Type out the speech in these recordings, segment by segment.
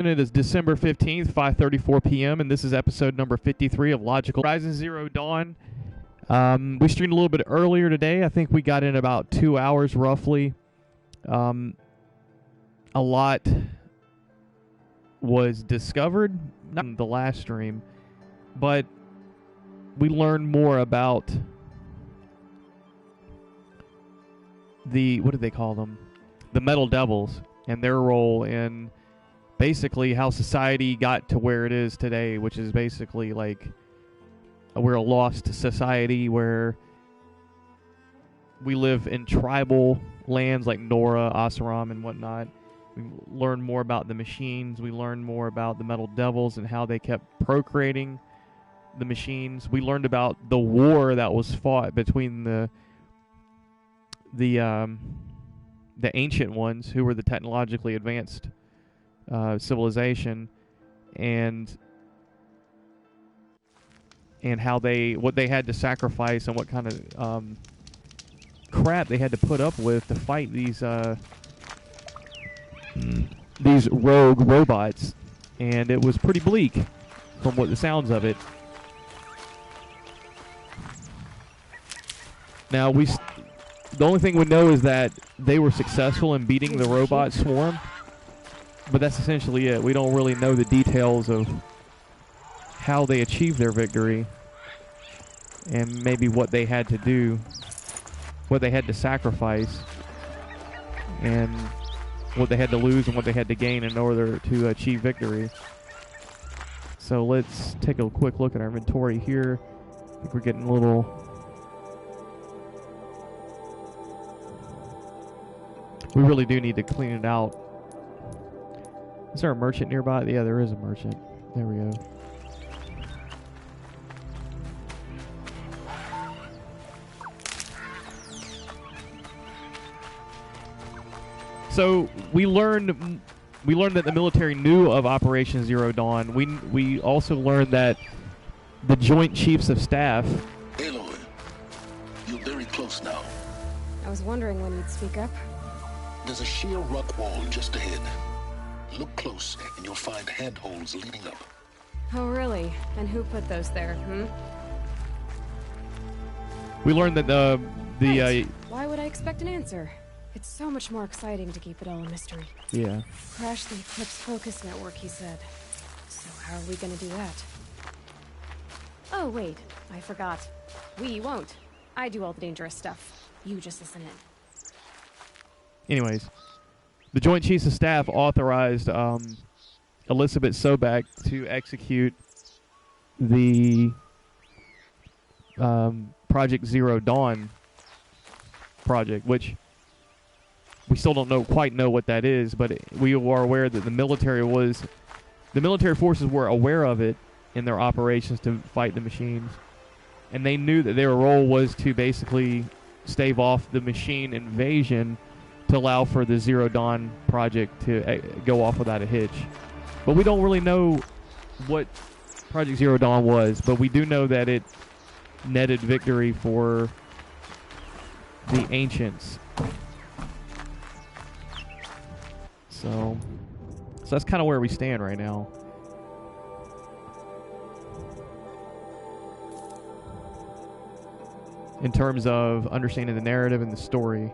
And it is December 15th, 5:34 p.m., and this is episode number 53 of Logical Horizon Zero Dawn. We streamed a little bit earlier today. I think we got in about 2 hours roughly. A lot was discovered, not in the last stream, but we learned more about the, what did they call them? The Metal Devils and their role in basically how society got to where it is today, which is basically like we're a lost society where we live in tribal lands like Nora, Oseram, and whatnot. We learned more about the machines. We learned more about the Metal Devils and how they kept procreating the machines. We learned about the war that was fought between the ancient ones, who were the technologically advanced civilization, and how what they had to sacrifice and what kind of crap they had to put up with to fight these rogue robots, and it was pretty bleak from what the sounds of it. Now the only thing we know is that they were successful in beating the robot swarm. But that's essentially it. We don't really know the details of how they achieved their victory and maybe what they had to do, what they had to sacrifice, and what they had to lose and what they had to gain in order to achieve victory. So let's take a quick look at our inventory here. I think we're getting a little... We really do need to clean it out. Is there a merchant nearby? Yeah, there is a merchant. There we go. So we learned that the military knew of Operation Zero Dawn. We also learned that the Joint Chiefs of Staff... Aloy, you're very close now. I was wondering when you'd speak up. There's a sheer rock wall just ahead. Look close, and you'll find handholds leading up. Oh, really? And who put those there, We learned that Right. Why would I expect an answer? It's so much more exciting to keep it all a mystery. Yeah. Crash the Eclipse Focus Network, he said. So how are we gonna do that? Oh, wait. I forgot. We won't. I do all the dangerous stuff. You just listen in. Anyways, the Joint Chiefs of Staff authorized Elizabeth Sobek to execute the Project Zero Dawn project, which we still don't quite know what that is, but we are aware that the military forces were aware of it in their operations to fight the machines, and they knew that their role was to basically stave off the machine invasion to allow for the Zero Dawn project to go off without a hitch. But we don't really know what Project Zero Dawn was, but we do know that it netted victory for the Ancients. So that's kind of where we stand right now. In terms of understanding the narrative and the story.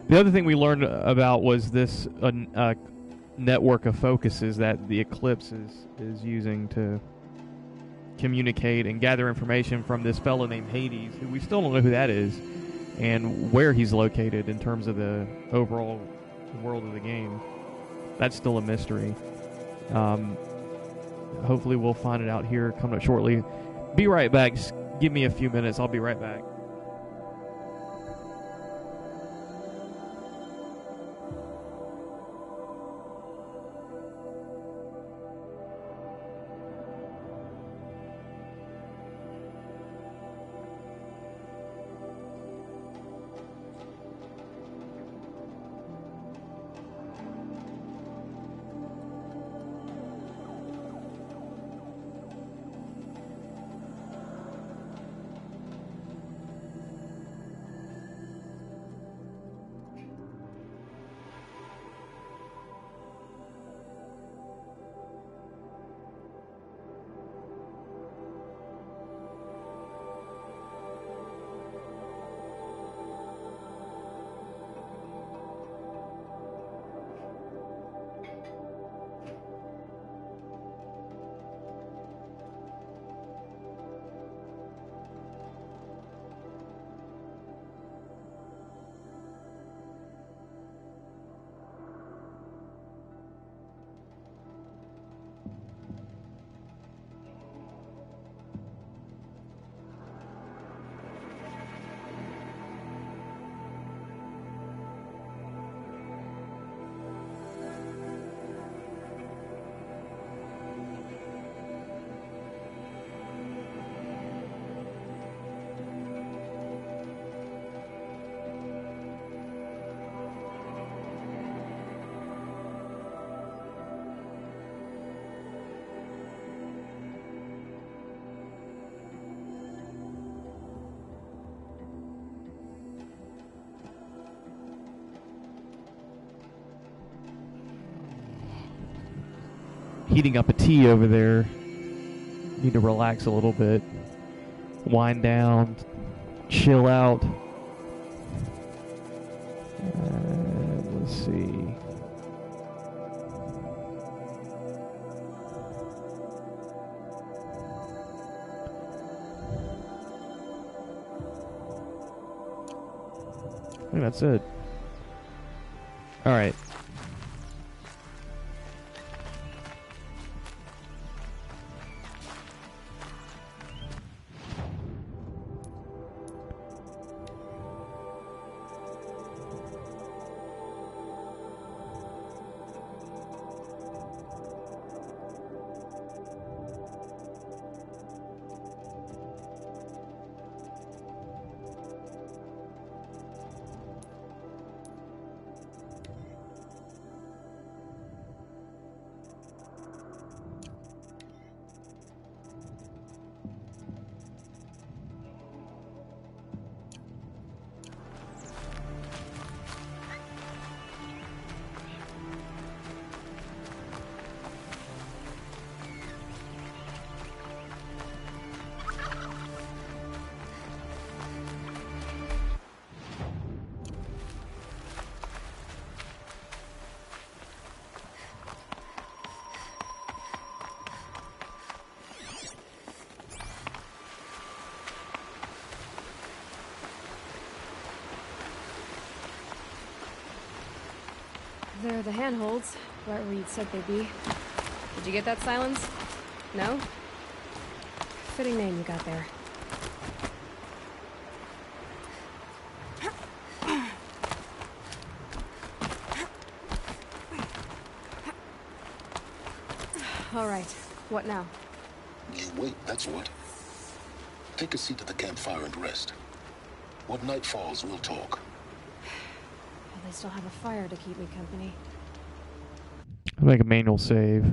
The other thing we learned about was this network of focuses that the Eclipse is using to communicate and gather information from this fellow named Hades, who we still don't know who that is. and where he's located in terms of the overall world of the game. That's still a mystery. Hopefully we'll find it out here coming up shortly. Be right back. Just give me a few minutes. I'll be right back. Heating up a tea over there. Need to relax a little bit. Wind down. Chill out. Let's see. I think that's it. All right. They're the handholds, right where you'd said they'd be. Did you get that, Silence? No? Fitting name you got there. All right, what now? You wait, that's what. Take a seat at the campfire and rest. When night falls, we'll talk. Well, they still have a fire to keep me company. I'll make a manual save.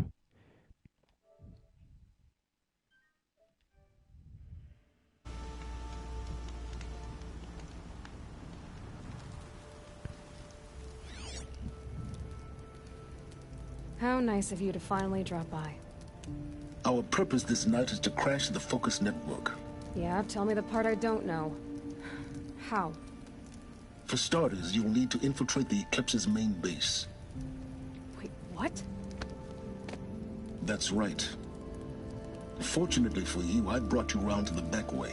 How nice of you to finally drop by. Our purpose this night is to crash the Focus network. Yeah, tell me the part I don't know. How? For starters, you'll need to infiltrate the Eclipse's main base. Wait, what? That's right. Fortunately for you, I brought you round to the back way.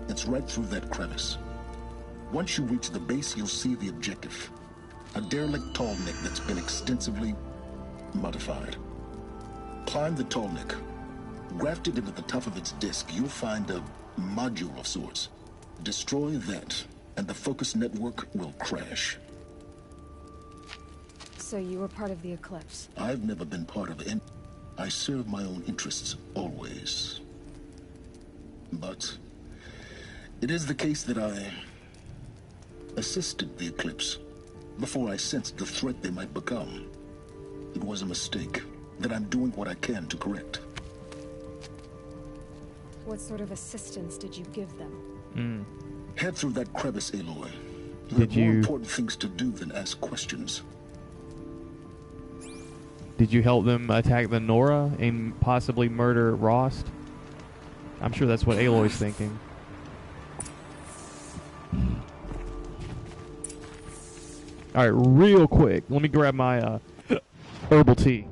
It's right through that crevice. Once you reach the base, you'll see the objective. A derelict tall neck that's been extensively modified. Climb the tall neck. Grafted into the top of its disk, you'll find a module of sorts. Destroy that, and the focus network will crash. So you were part of the Eclipse? I've never been part of it. I serve my own interests, always. But it is the case that I assisted the Eclipse before I sensed the threat they might become. It was a mistake that I'm doing what I can to correct. What sort of assistance did you give them? Head through that crevice, Aloy. You Did have more you- important things to do than ask questions. Did you help them attack the Nora and possibly murder Rost? I'm sure that's what Aloy's thinking. All right, real quick. Let me grab my herbal tea.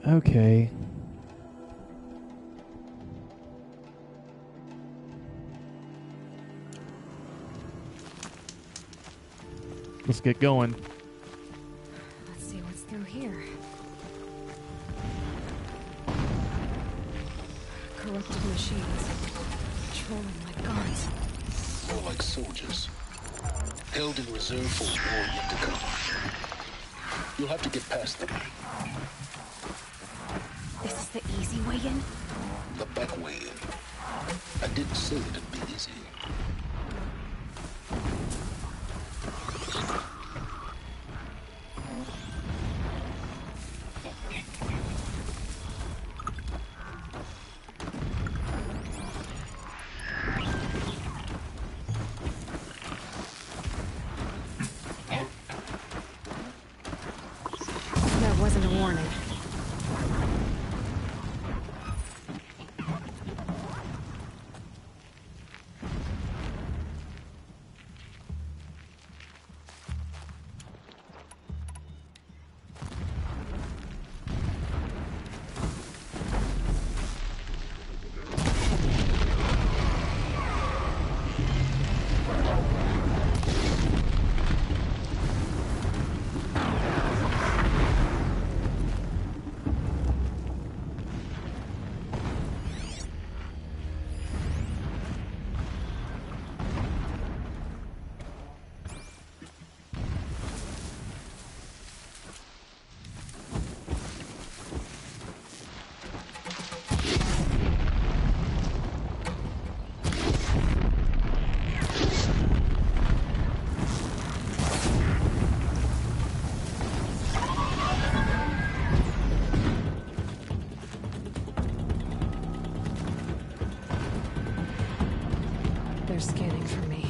Okay. Let's get going. Let's see what's through here. Corrupted machines. Patrolling like guards. More like soldiers. Held in reserve for war yet to come. You'll have to get past them. This is the easy way in? The back way in. I didn't say it'd be easy. That wasn't a warning. They're scanning for me.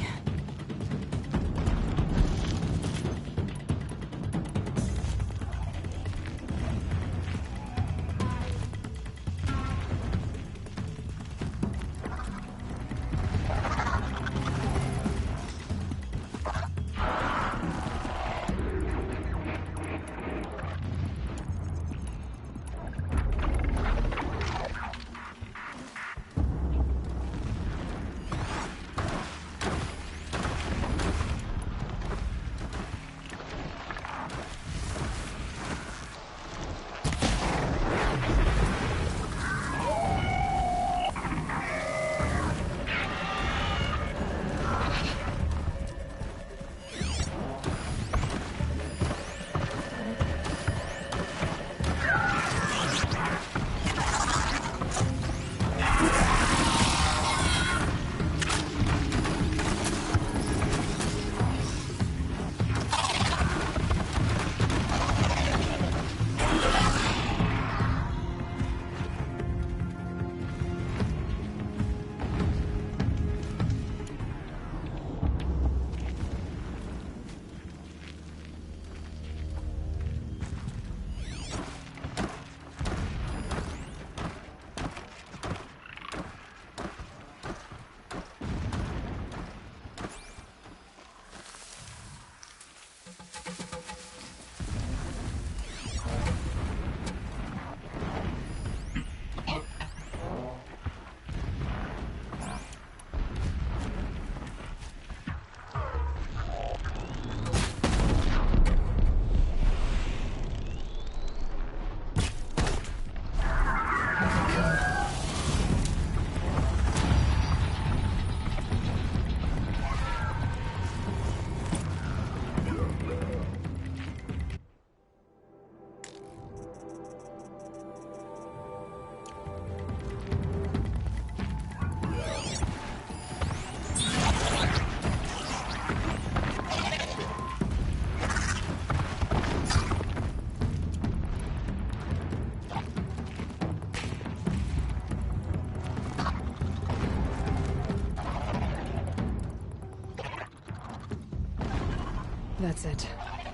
That's it.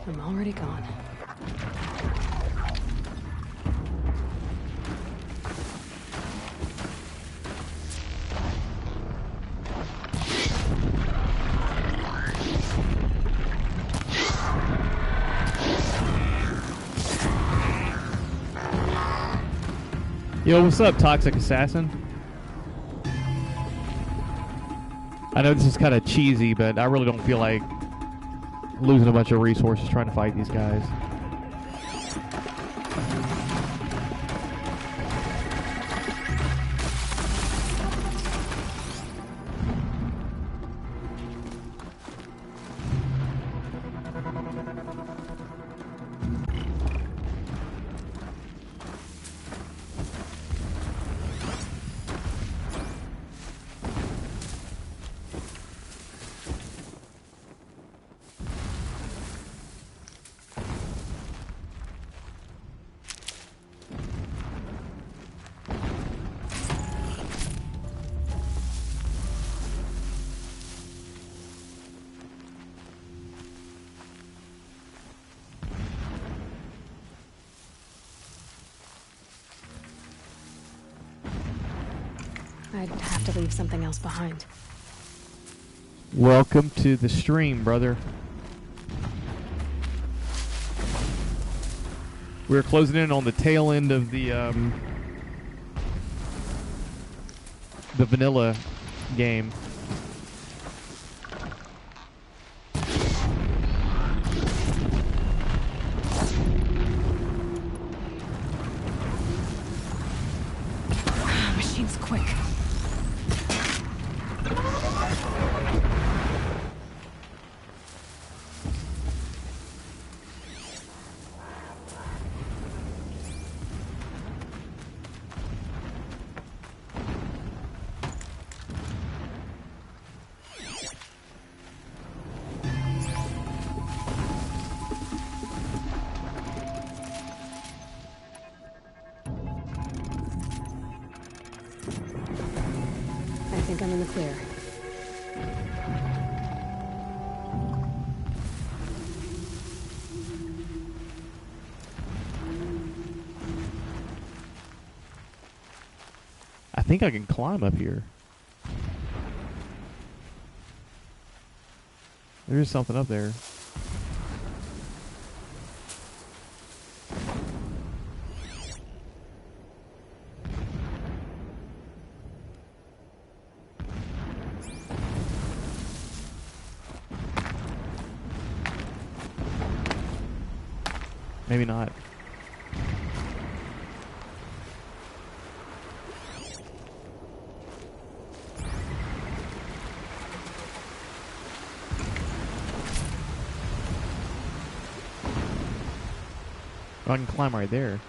I'm already gone. Yo, what's up, Toxic Assassin? I know this is kind of cheesy, but I really don't feel like losing a bunch of resources trying to fight these guys. I'd have to leave something else behind. Welcome to the stream, brother. We're closing in on the tail end of the vanilla game. Machine's quick. I think I'm in the clear. I think I can climb up here. There's something up there. Maybe not. Oh, I can climb right there.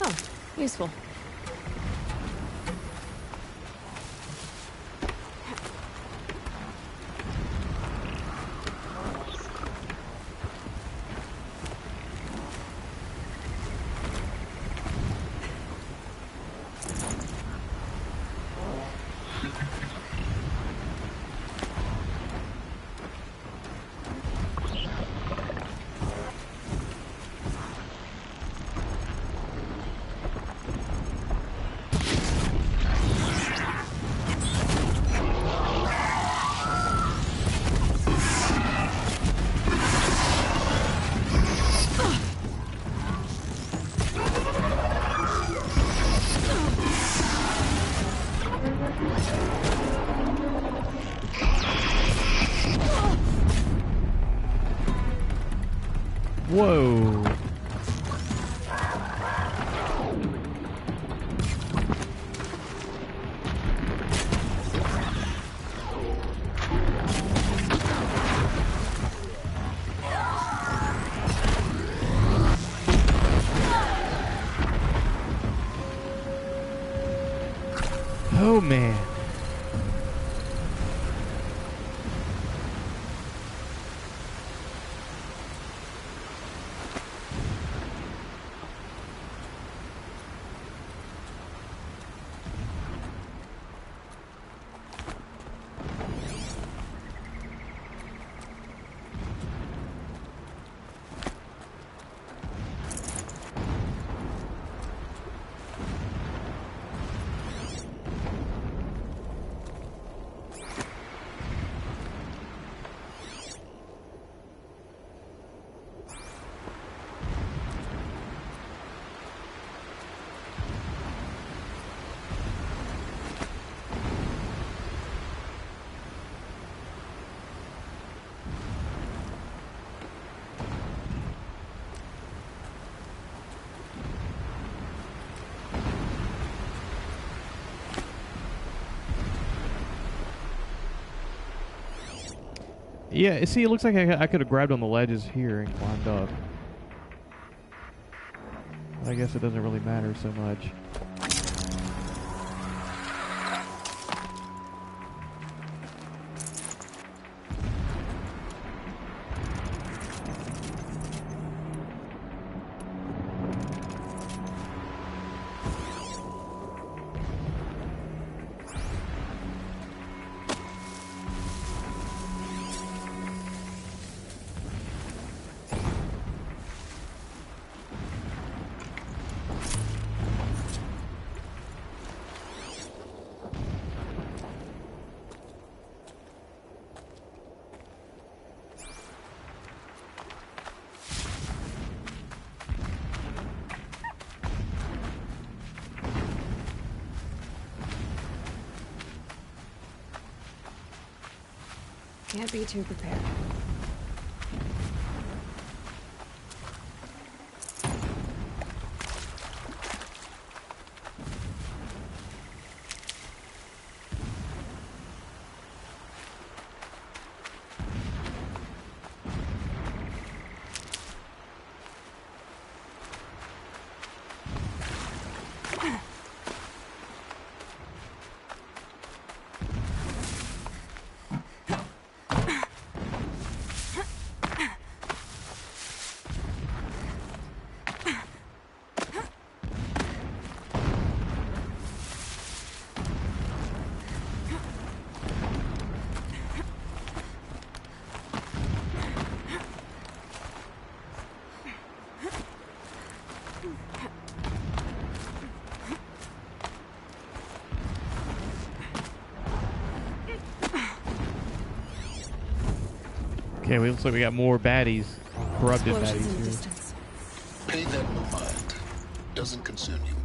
Oh, useful. Whoa. Oh man. Yeah, see, it looks like I could have grabbed on the ledges here and climbed up. I guess it doesn't really matter so much. Can't be too prepared. Okay, we looks like we got more baddies, corrupted Explosions baddies in the here. distance. Pay that no mind. Doesn't concern you.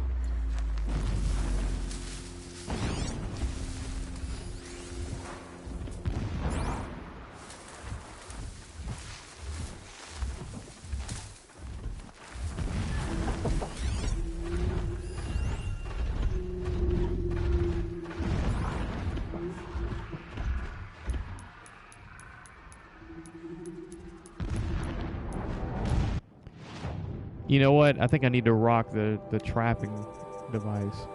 You know what? I think I need to rock the trapping device.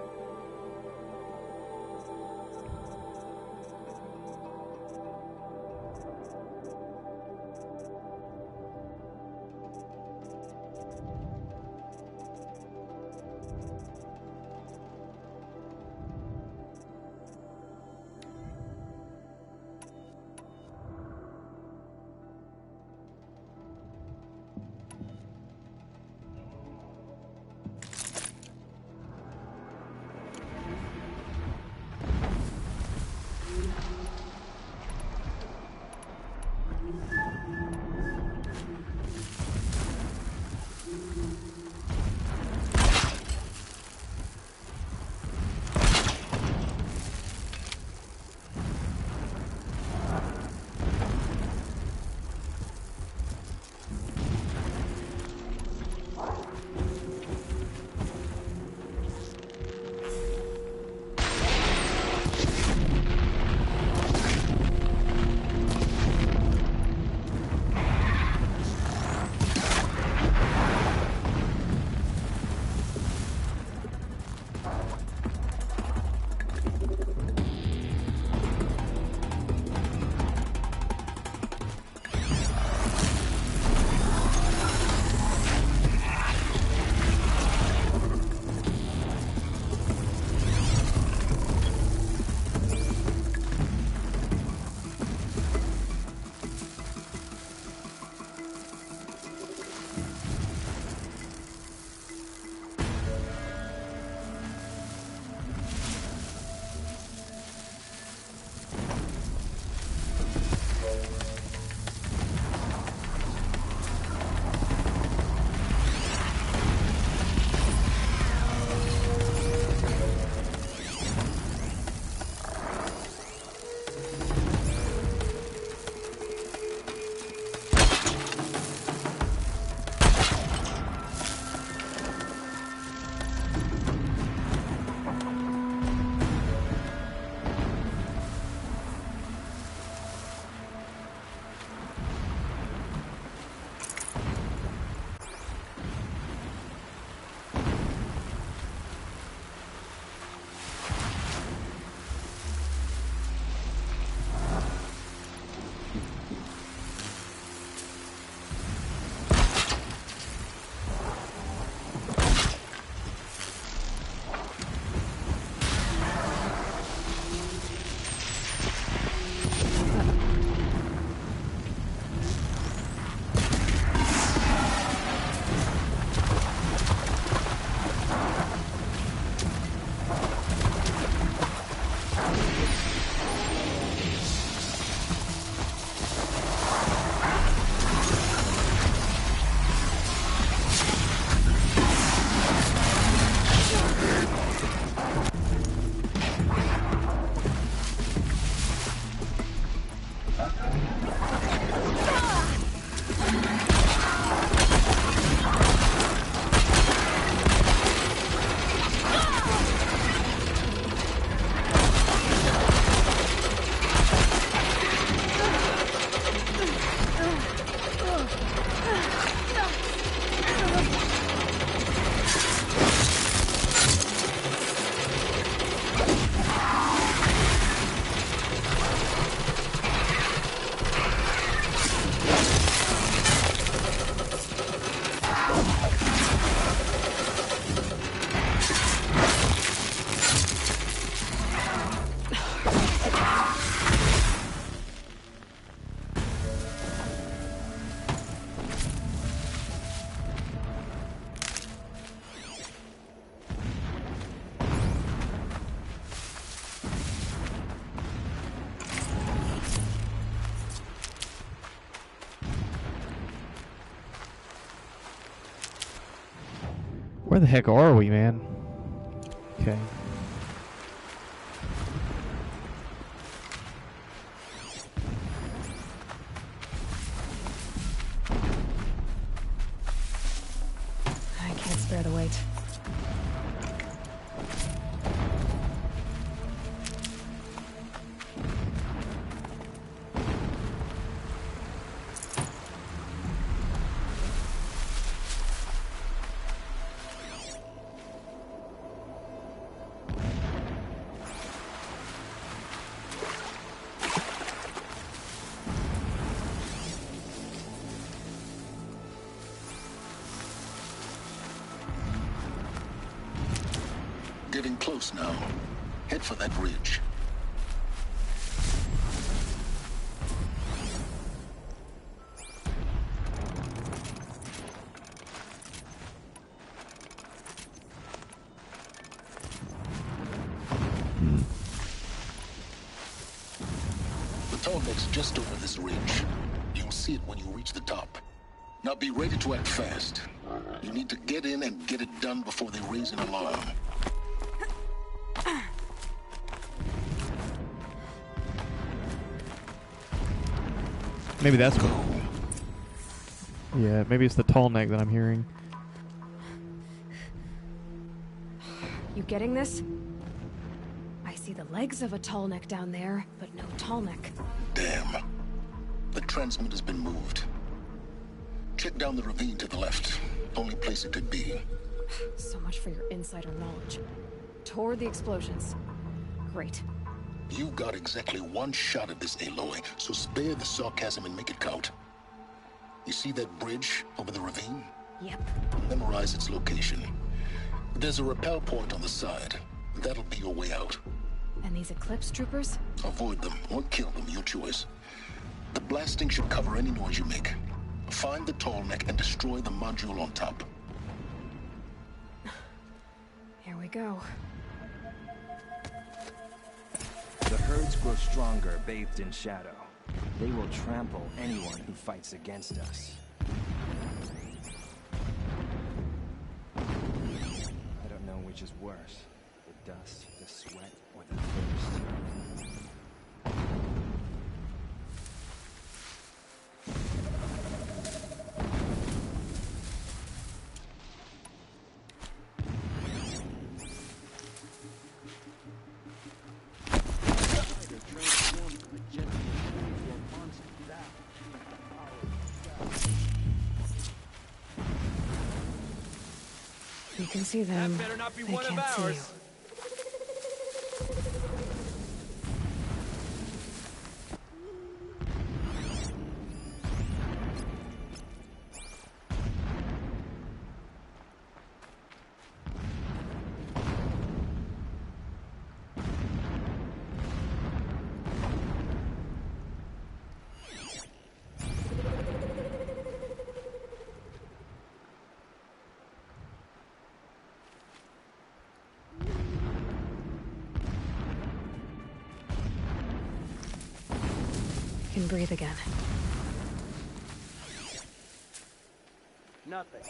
Where the heck are we, man? Okay. I can't spare the weight. Getting close now. Head for that ridge. The Tallneck's just over this ridge. You'll see it when you reach the top. Now be ready to act fast. You need to get in and get it done before they raise an alarm. Maybe that's what. Yeah, maybe it's the Tallneck that I'm hearing. You getting this? I see the legs of a Tallneck down there, but no Tallneck. Damn. The transmitter's been moved. Check down the ravine to the left. Only place it could be. So much for your insider knowledge. Toward the explosions. Great. You got exactly one shot at this, Aloy, so spare the sarcasm and make it count. You see that bridge over the ravine? Yep. Memorize its location. There's a rappel point on the side. That'll be your way out. And these Eclipse troopers? Avoid them or kill them, your choice. The blasting should cover any noise you make. Find the Tallneck and destroy the module on top. Here we go. The herds grow stronger, bathed in shadow. They will trample anyone who fights against us. I don't know which is worse, the dust, the sweat, or the thirst. You can see them. That better not be They one of can't see you. ours. Can breathe again. Nothing.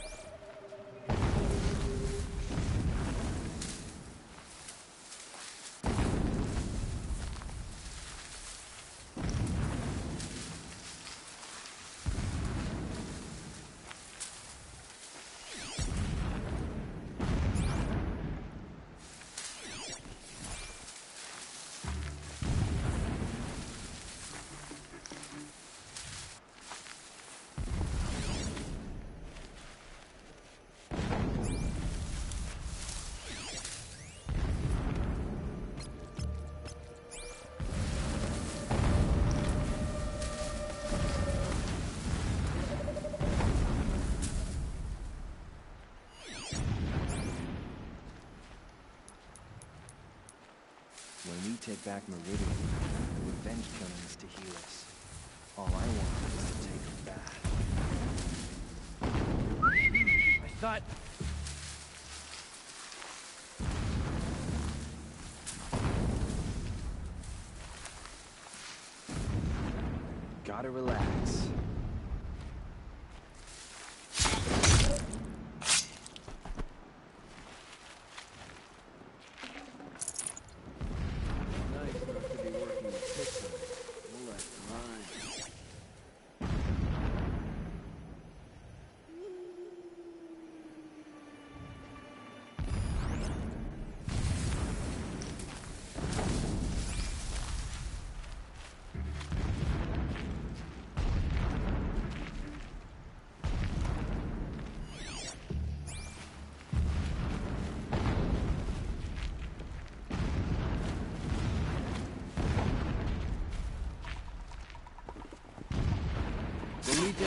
When we take back Meridian, the revenge killing is to heal us. All I want is to take her back. I thought... Gotta relax. need to...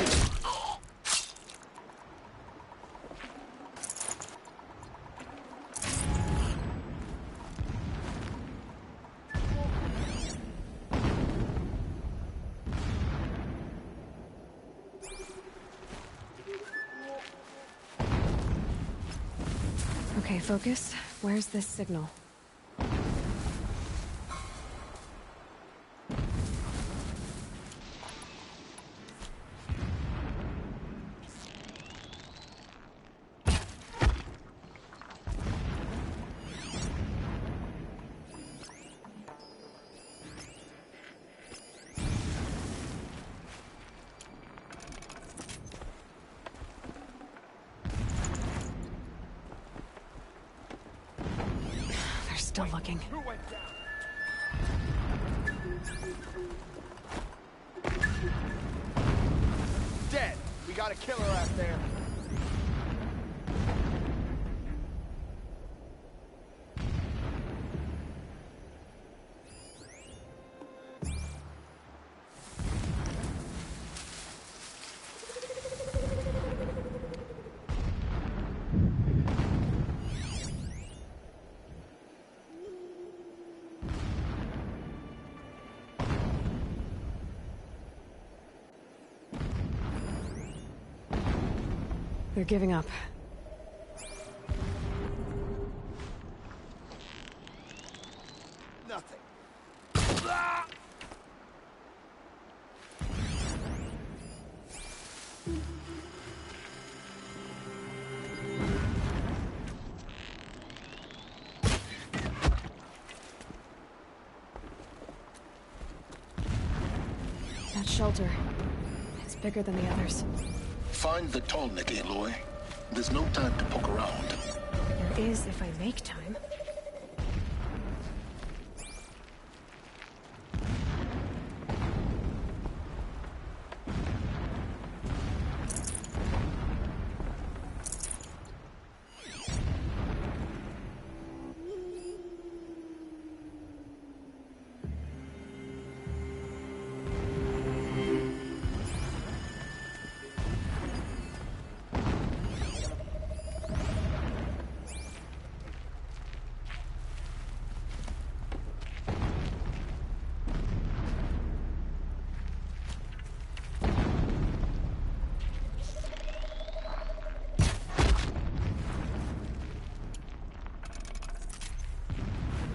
Okay, focus. Where's this signal? They're still looking. Dead. We got a killer out there. They're giving up. Nothing. That shelter. It's bigger than the others. Find the Tallneck, Aloy. There's no time to poke around. There is if I make time.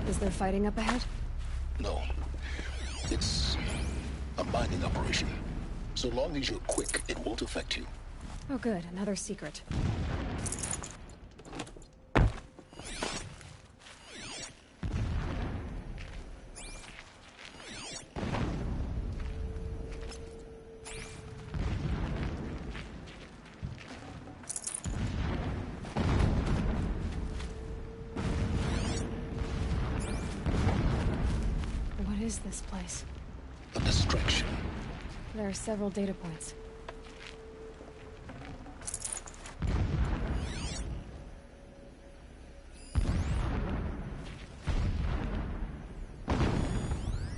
Is there fighting up ahead? No. It's a mining operation. So long as you're quick, it won't affect you. Oh good, another secret. What is this place? A distraction. There are several data points.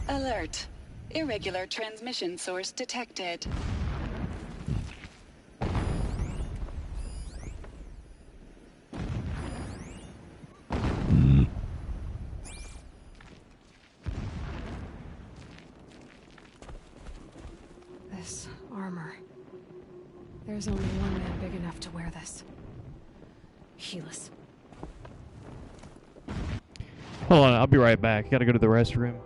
Alert. Irregular transmission source detected. This armor. There's only one man big enough to wear this. Helis. Hold on, I'll be right back. Gotta go to the restroom.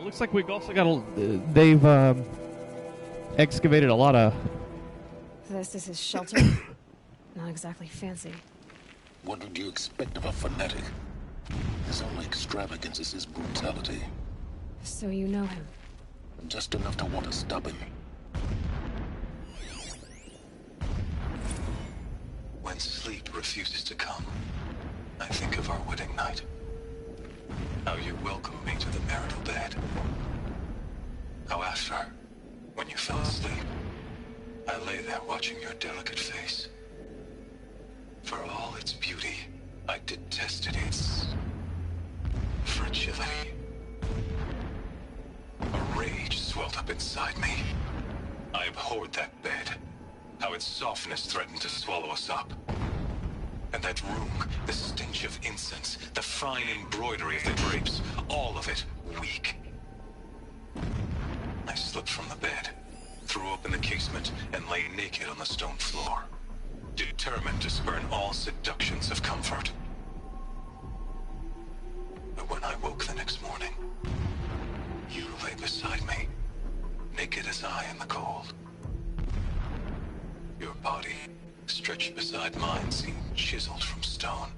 looks like we've also got they've excavated a lot of... This is his shelter. Not exactly fancy. What would you expect of a fanatic? His only extravagance is his brutality. So you know him? Just enough to want to stop him. When sleep refuses to come, I think of our wedding night. How you welcomed me to the marital bed. How after, when you fell asleep, I lay there watching your delicate face. For all its beauty, I detested its fragility. A rage swelled up inside me. I abhorred that bed. How its softness threatened to swallow us up. And that room, the stench of incense, the fine embroidery of the drapes, all of it weak. I slipped from the bed, threw open the casement, and lay naked on the stone floor, determined to spurn all seductions of comfort. But when I woke the next morning, you lay beside me, naked as I in the cold. Your body, stretched beside mine, seemed chiseled from stone.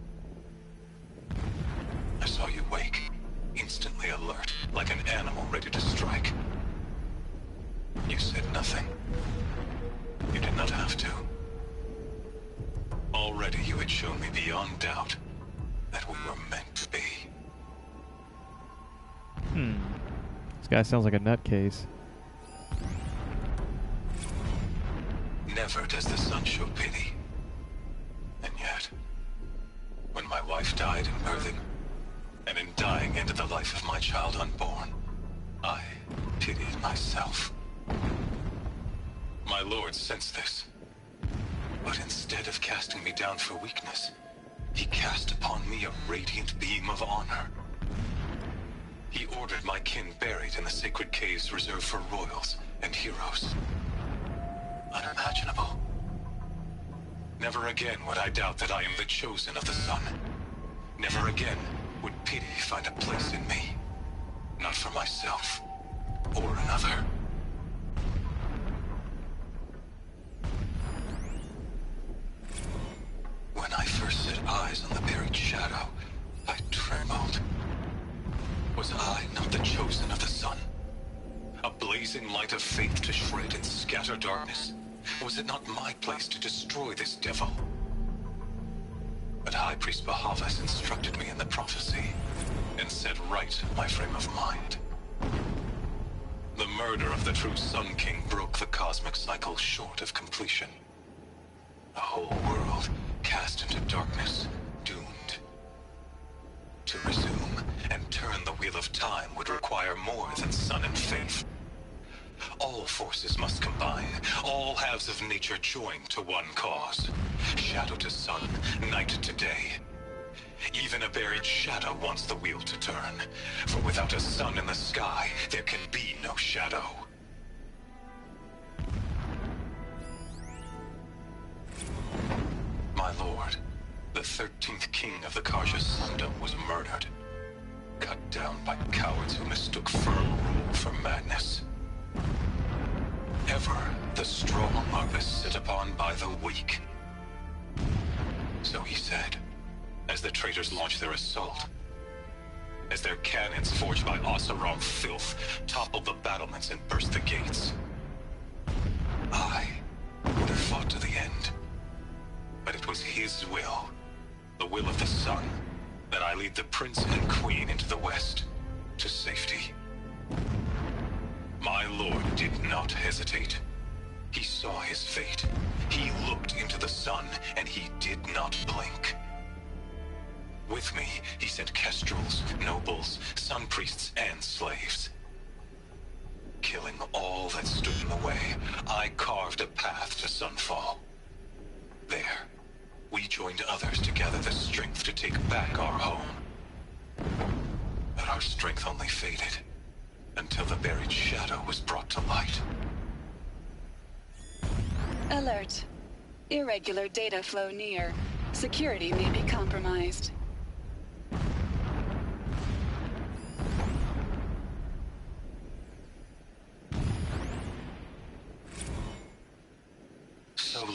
I saw you wake, instantly alert, like an animal ready to strike. You said nothing. You did not have to. Already you had shown me beyond doubt that we were meant to be. This guy sounds like a nutcase. Never does the sun show pity. And yet, when my wife died in birthing, and in dying ended the life of my child unborn, I pitied myself. My lord sensed this, but instead of casting me down for weakness, he cast upon me a radiant beam of honor. He ordered my kin buried in the sacred caves reserved for royals and heroes. Unimaginable. Never again would I doubt that I am the chosen of the sun. Never again would pity find a place in me. Not for myself or another. When I first set eyes on the buried shadow, I trembled. Was I not the chosen of the sun? A blazing light of faith to shred and scatter darkness? Was it not my place to destroy this devil? But High Priest Bahavas instructed me in the prophecy, and set right my frame of mind. The murder of the true Sun King broke the cosmic cycle short of completion. The whole world cast into darkness, doomed. To resume and turn the wheel of time would require more than sun and faith. All forces must combine, all halves of nature join to one cause. Shadow to sun, night to day. Even a buried shadow wants the wheel to turn, for without a sun in the sky, there can be no shadow. My lord, the 13th king of the Karja Sundom was murdered. Cut down by cowards who mistook firm rule for madness. Ever the strong are beset upon by the weak. So he said, as the traitors launched their assault. As their cannons forged by Oseram filth toppled the battlements and burst the gates. I would have fought to the end. But it was his will, the will of the sun, that I lead the prince and queen into the west, to safety. My lord did not hesitate. He saw his fate. He looked into the sun, and he did not blink. With me, he sent kestrels, nobles, sun priests, and slaves. Killing all that stood in the way, I carved a path to sunfall. There, we joined others to gather the strength to take back our home. But our strength only faded, until the buried shadow was brought to light. Alert. Irregular data flow near. Security may be compromised.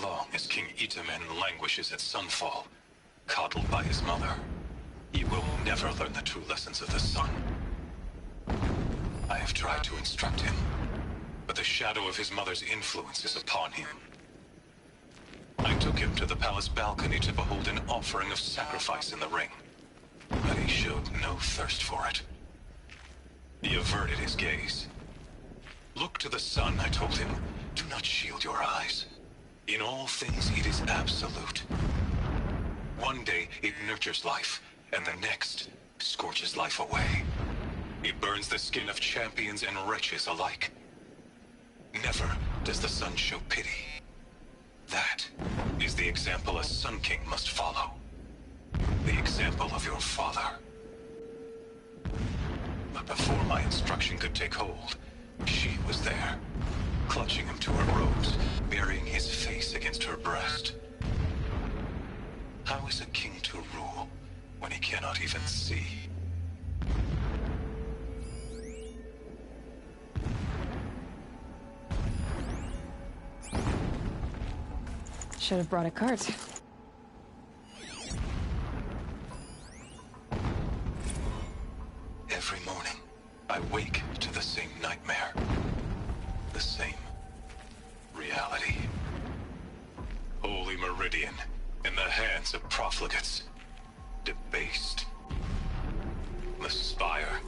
long as King Itamen languishes at Sunfall, coddled by his mother, he will never learn the true lessons of the sun. I have tried to instruct him, but the shadow of his mother's influence is upon him. I took him to the palace balcony to behold an offering of sacrifice in the ring, but he showed no thirst for it. He averted his gaze. Look to the sun, I told him. Do not shield your eyes. In all things, it is absolute. One day, it nurtures life, and the next, scorches life away. It burns the skin of champions and wretches alike. Never does the sun show pity. That is the example a Sun King must follow. The example of your father. But before my instruction could take hold, she was there, clutching him to her robes, burying his face against her breast. How is a king to rule when he cannot even see? Should have brought a cart. Every morning, I wake to the same nightmare. The same reality. Holy Meridian, in the hands of profligates. Debased. The spire,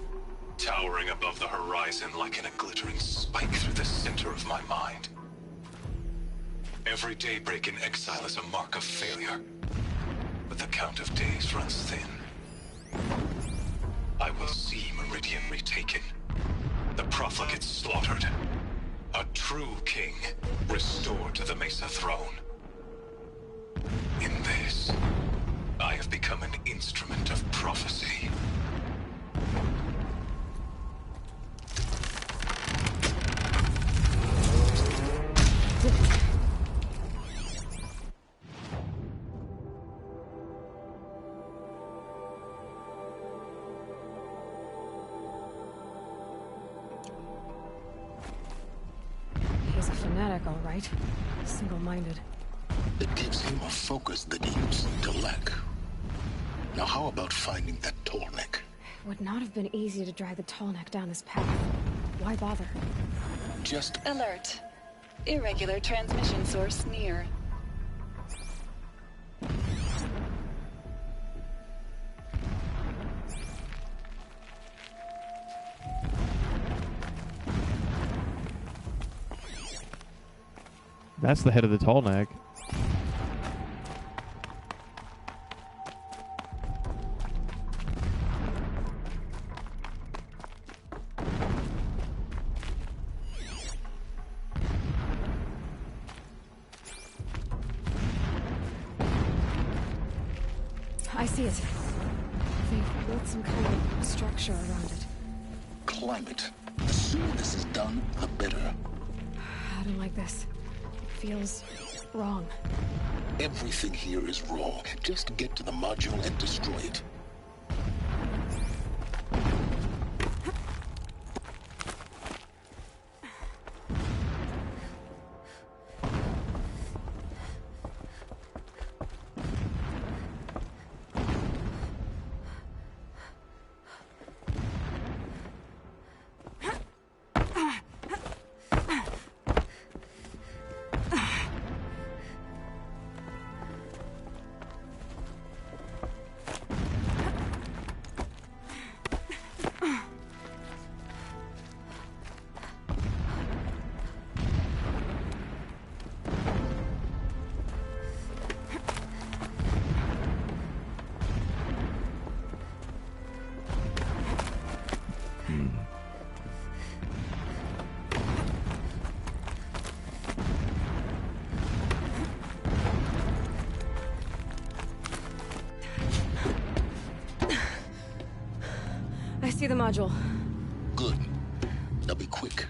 towering above the horizon like in a glittering spike through the center of my mind. Every daybreak in exile is a mark of failure, but the count of days runs thin. I will see Meridian retaken, the profligates slaughtered, a true king restored to the Mesa throne. In this, I have become an instrument of prophecy. He's a fanatic, all right. Single-minded. It gives him a focus that he used to lack. Now how about finding that Tallneck? It would not have been easy to drag the Tallneck down this path. Why bother? Just Alert. Irregular transmission source near. That's the head of the Tallneck. I see it. They've built some kind of structure around it. climate. The sooner this is done, the better. I don't like this. It feels wrong. Everything here is wrong. Just get to the module and destroy it. I see the module. Good. Now be quick.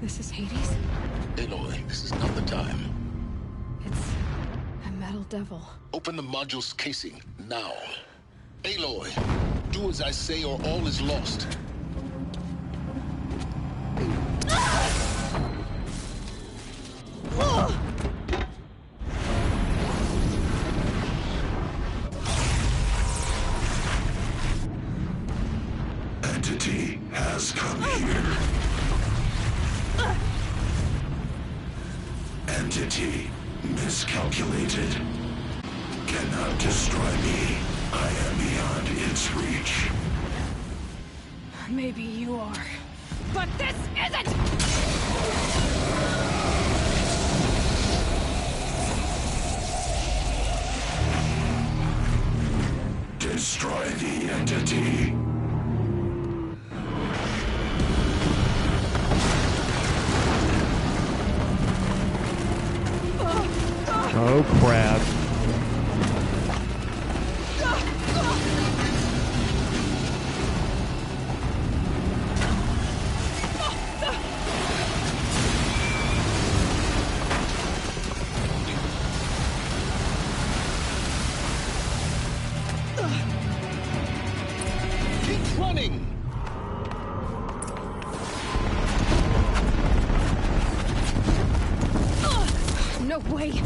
This is Hades? Aloy, this is not the time. It's a metal devil. Open the module's casing, now. Aloy, do as I say or all is lost. has come here. Entity miscalculated. Cannot destroy me. I am beyond its reach. Maybe you are. But this isn't! Destroy the entity. Oh, crap. Keep running! No way! Keep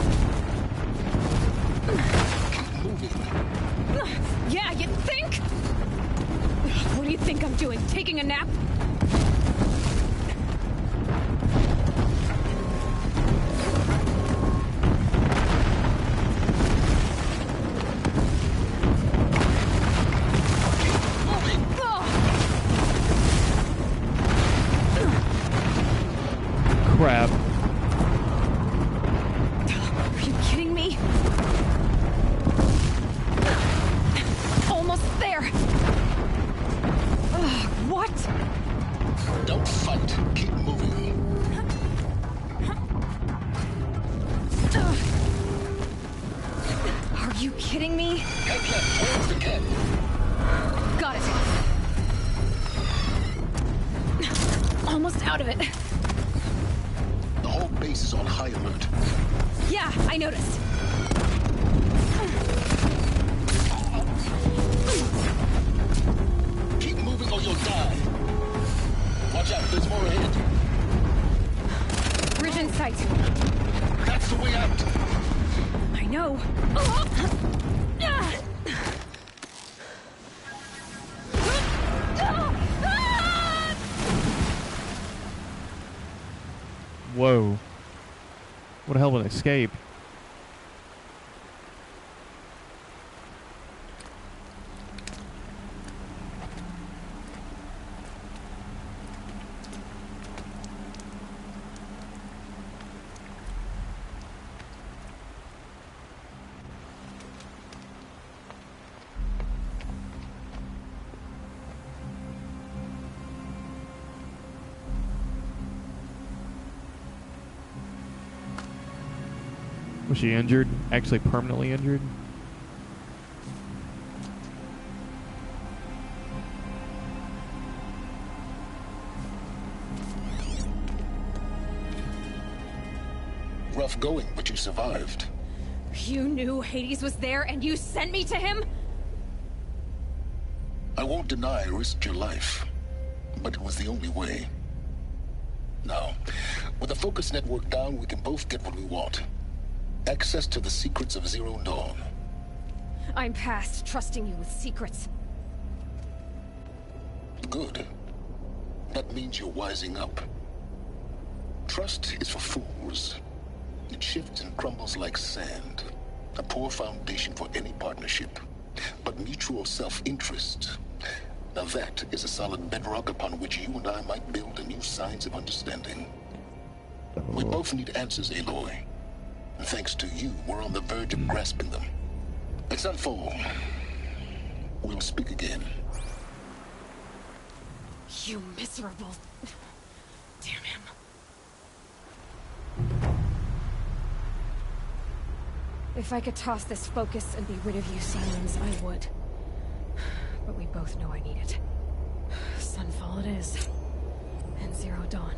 moving. Yeah, you think? What do you think I'm doing? Taking a nap? Crap. Are you kidding me? Almost there! What? Don't fight. Keep moving. Are you kidding me? Head left towards the cat. Got it. Almost out of it. The whole base is on high alert. Yeah, I noticed. Keep moving or you'll die. Watch out, there's more ahead. Bridge in sight. That's the way out. I know. Whoa. What a hell of an escape. Was she injured? Actually permanently injured? Rough going, but you survived. You knew Hades was there and you sent me to him? I won't deny I risked your life, but it was the only way. Now, with the focus network down, we can both get what we want. Access to the secrets of Zero Dawn. I'm past trusting you with secrets. Good. That means you're wising up. Trust is for fools. It shifts and crumbles like sand. A poor foundation for any partnership. But mutual self-interest, now that is a solid bedrock upon which you and I might build a new science of understanding. We both need answers, Aloy. And thanks to you, we're on the verge of grasping them. Let's unfold. We'll speak again. You miserable... Damn him. If I could toss this focus and be rid of you, Silence, I would. But we both know I need it. Sunfall it is. And Zero Dawn.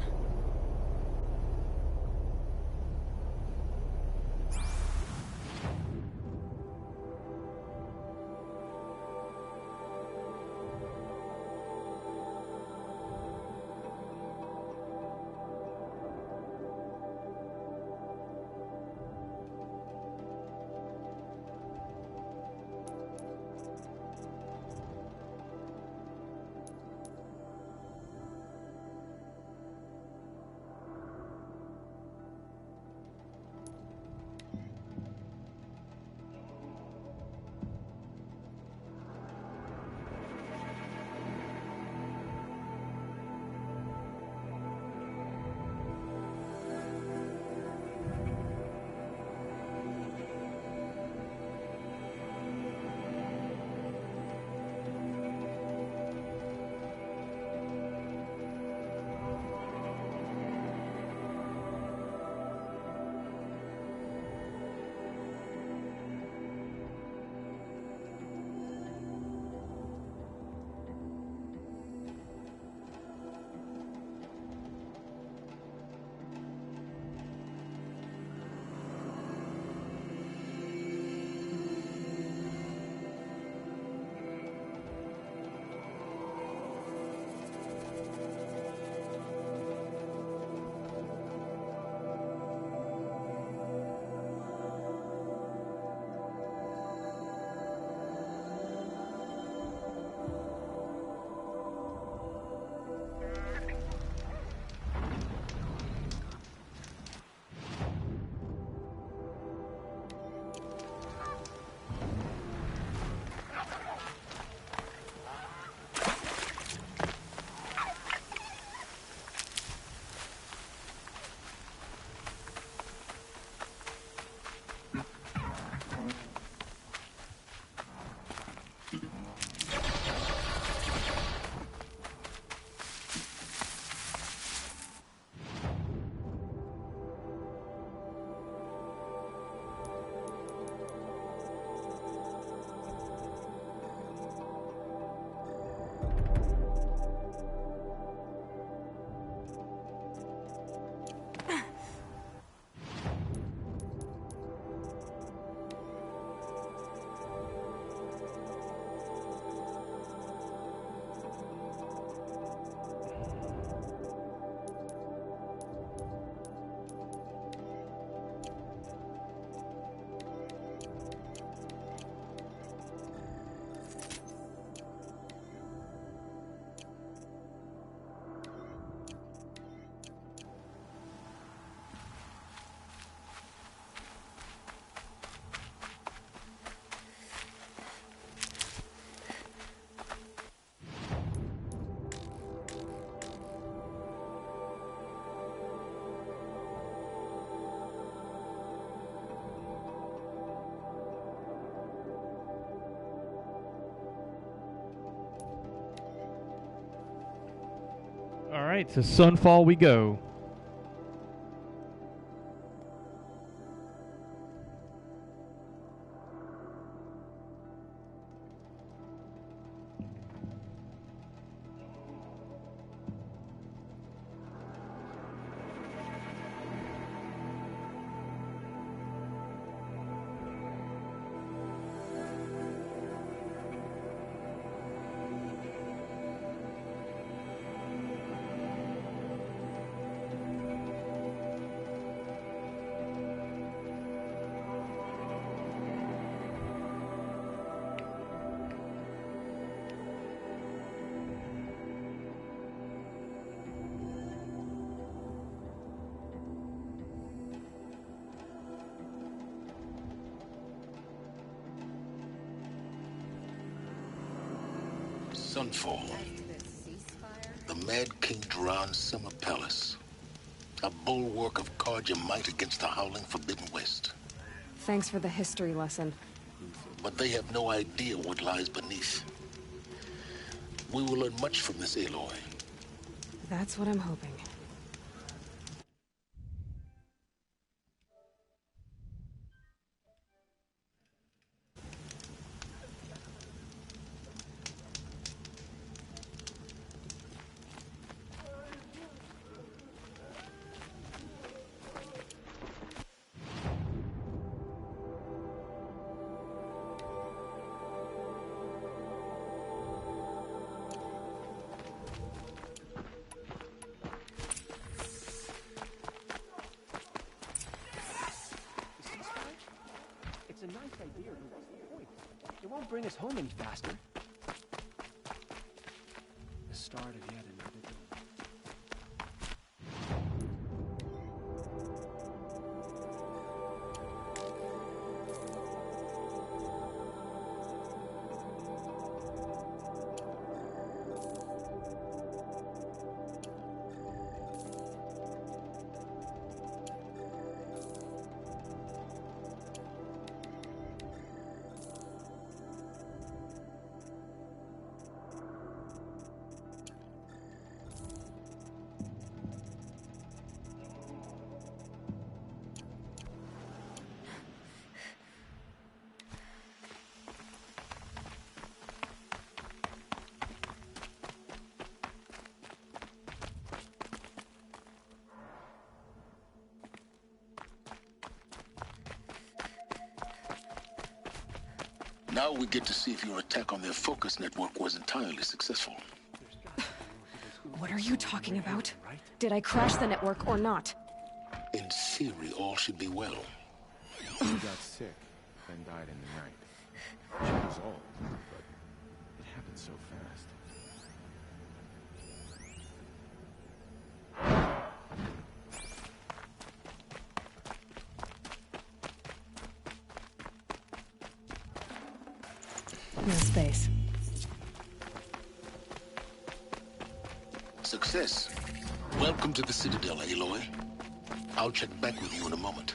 Alright, to Sunfall we go. Sunfall. The Mad King Duran's summer palace. A bulwark of Carja might against the howling Forbidden West. Thanks for the history lesson. But they have no idea what lies beneath. We will learn much from this, Aloy. That's what I'm hoping. It's a nice idea, but what's the point? It won't bring us home any faster. The start of yet another day. Now we get to see if your attack on their focus network was entirely successful. What are you talking about? Did I crash the network or not? In theory, all should be well. He got sick, then died in the night. She was old, but it happened so fast. No space. Success. Welcome to the Citadel, Aloy. I'll check back with you in a moment.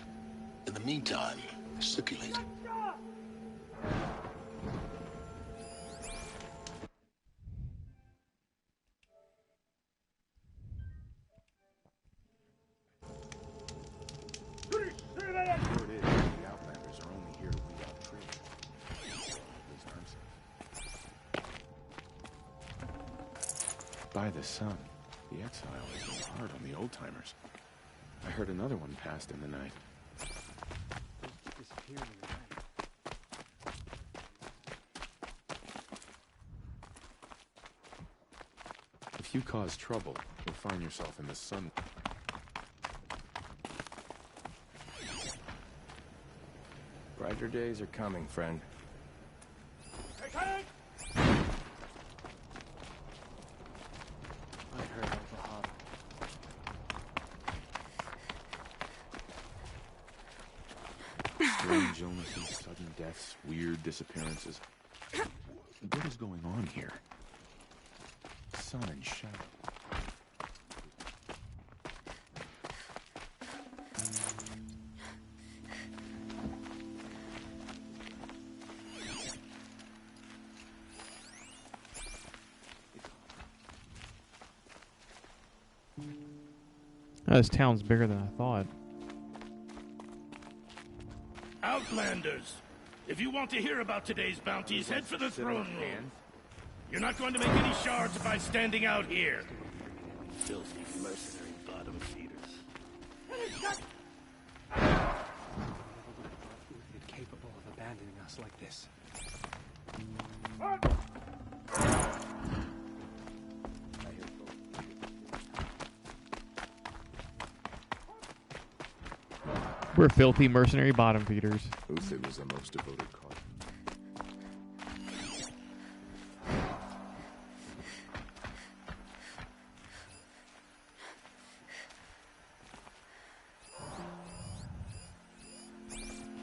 In the meantime, circulate. By the sun, the exile has been hard on the old-timers. I heard another one passed in the night. Disappeared in the night. If you cause trouble, you'll find yourself in the sun. Brighter days are coming, friend. Strange illnesses, sudden deaths, weird disappearances. What is going on here? Sun and shadow. Oh, this town's bigger than I thought. Outlanders, if you want to hear about today's bounties, head for the throne room. You're not going to make any shards by standing out here. Filthy mercenary bottom feeders. Capable of abandoning us like this. We're filthy mercenary bottom feeders. Uthid was the most devoted cause.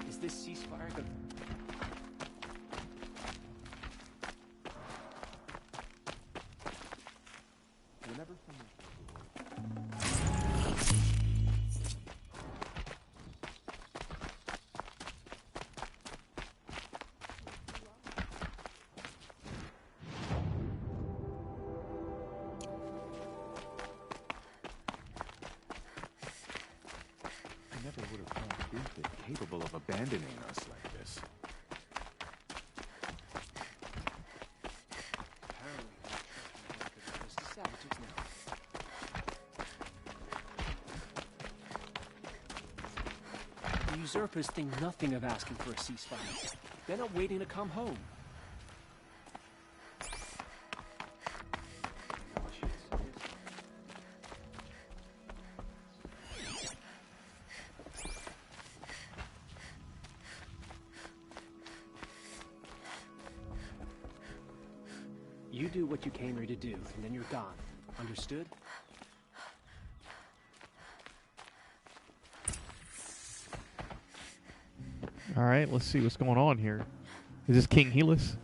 Is this ceasefire good? Whenever would have thought Uthid capable of abandoning us like this. The usurpers think nothing of asking for a ceasefire. They're not waiting to come home. You do what you came here to do, and then you're gone. Understood? Alright, let's see what's going on here. Is this King Helus?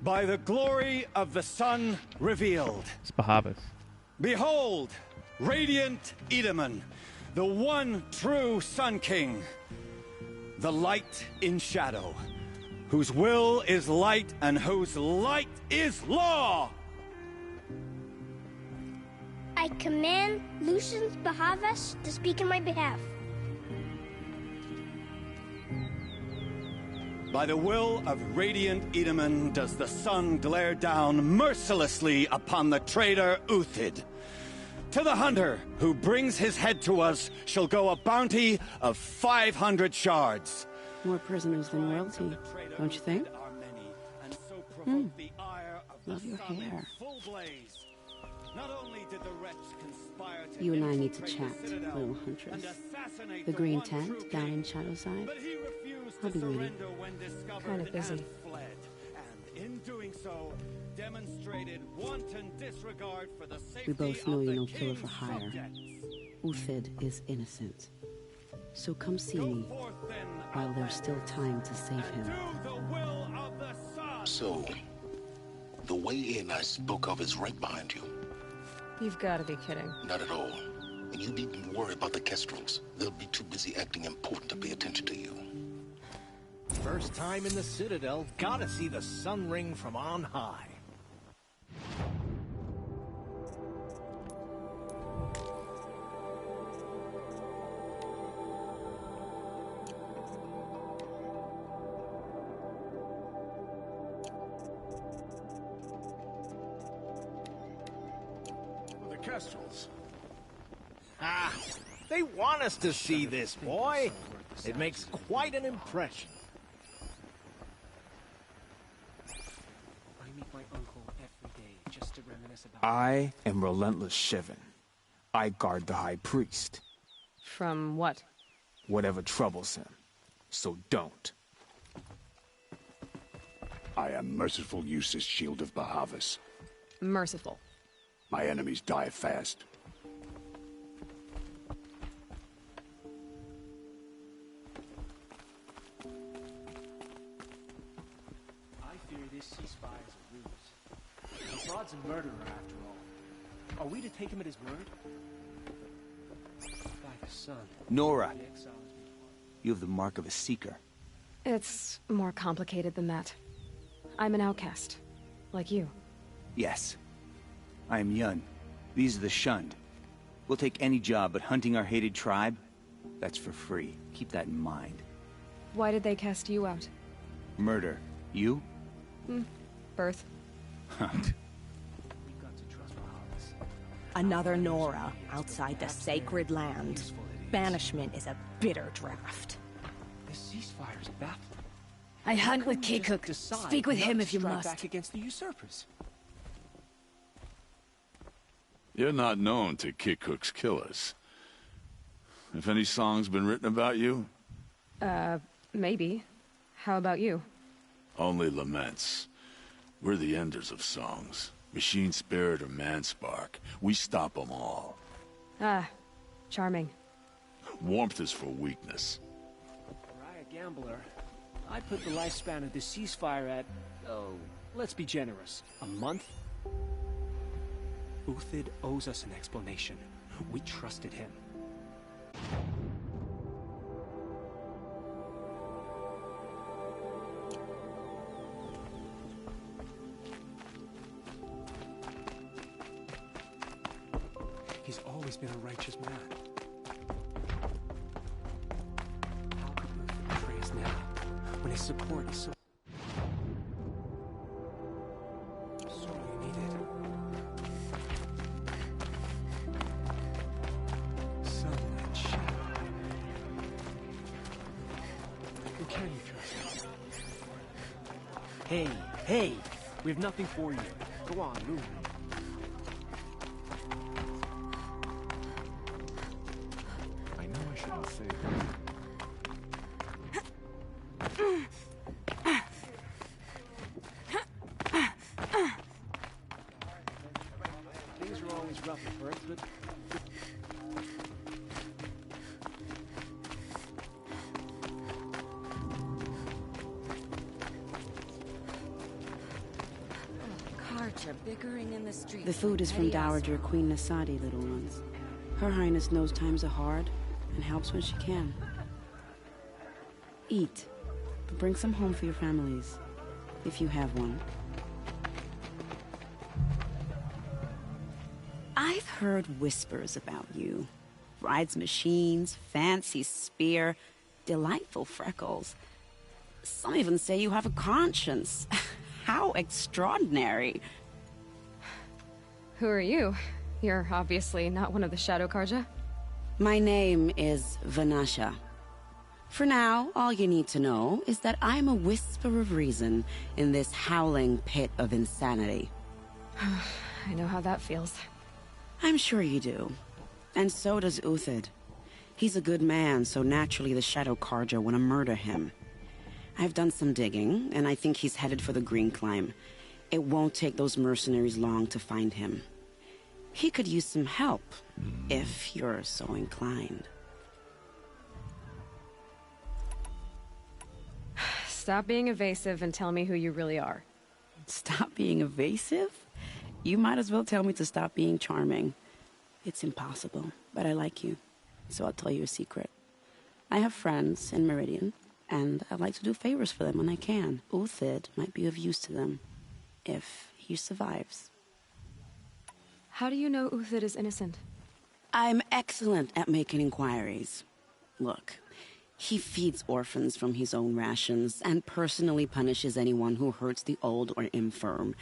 By the glory of the sun revealed. It's Bahavas. Behold, radiant Edaman, the one true Sun King. The light in shadow, whose will is light and whose light is law. I command Lucius Bahavas to speak in my behalf. By the will of radiant Edaman does the sun glare down mercilessly upon the traitor Uthid. To the hunter who brings his head to us shall go a bounty of 500 shards. More prisoners than royalty, don't you think? Love your hair. You and I need to chat, little huntress. The green tent down in Shadowside. I'll be waiting. Kind of busy. In doing so, demonstrated wanton disregard for the We both know you're no killer for hire. Uthid is innocent. So come see me while there's still time to save him. So, the way in I spoke of is right behind you. You've got to be kidding. Not at all. And you needn't worry about the Kestrels. They'll be too busy acting important to pay attention to you. First time in the Citadel, gotta see the sun ring from on high. The Kestrels. Ah, they want us to see this, boy. It makes quite an impression. I meet my uncle every day just to reminisce about. I am Relentless Shivan. I guard the High Priest. From what? Whatever troubles him. So don't. I am Merciful Eustace, Shield of Bahavas. Merciful. My enemies die fast. I fear this ceasefire is a ruse. The Rod's a murderer, after all. Are we to take him at his word? By the sun. Nora, you have the mark of a seeker. It's more complicated than that. I'm an outcast. Like you. Yes. I am Yun. These are the Shunned. We'll take any job, but hunting our hated tribe? That's for free. Keep that in mind. Why did they cast you out? Murder. You? Birth. Another Nora outside the sacred land. Banishment is a bitter draft. The ceasefire's baffling. I hunt with Kikuk. Speak with him if you must. Back against the usurpers. You're not known to Kikuk's killers. Have any songs been written about you? Maybe. How about you? Only laments. We're the enders of songs. Machine spirit or man spark. We stop them all. Ah, charming. Warmth is for weakness. Were I a gambler, I'd put the lifespan of the ceasefire at, oh, let's be generous, a month? Uthid owes us an explanation. We trusted him. He's always been a righteous man. How could Uthid betray us now, when his support is so sorely needed? Sun and shadow. Who can you trust? Hey! We have nothing for you. Go on, move. I know I shouldn't say Things are always rough at first, but Carts are bickering in the street. The food is from Dowager Queen Nasadi, little ones. Her Highness knows times are hard and helps when she can. Eat, but bring some home for your families, if you have one. I've heard whispers about you. Rides machines, fancy spear, delightful freckles. Some even say you have a conscience. How extraordinary. Who are you? You're obviously not one of the Shadow Karja. My name is Vanasha. For now, all you need to know is that I'm a whisper of reason in this howling pit of insanity. I know how that feels. I'm sure you do. And so does Uthid. He's a good man, so naturally the Shadow Karja want to murder him. I've done some digging, and I think he's headed for the Green Climb. It won't take those mercenaries long to find him. He could use some help, if you're so inclined. Stop being evasive and tell me who you really are. Stop being evasive? You might as well tell me to stop being charming. It's impossible, but I like you, so I'll tell you a secret. I have friends in Meridian, and I like to do favors for them when I can. Uthid might be of use to them, if he survives. How do you know Uthid is innocent? I'm excellent at making inquiries. Look, he feeds orphans from his own rations and personally punishes anyone who hurts the old or infirm.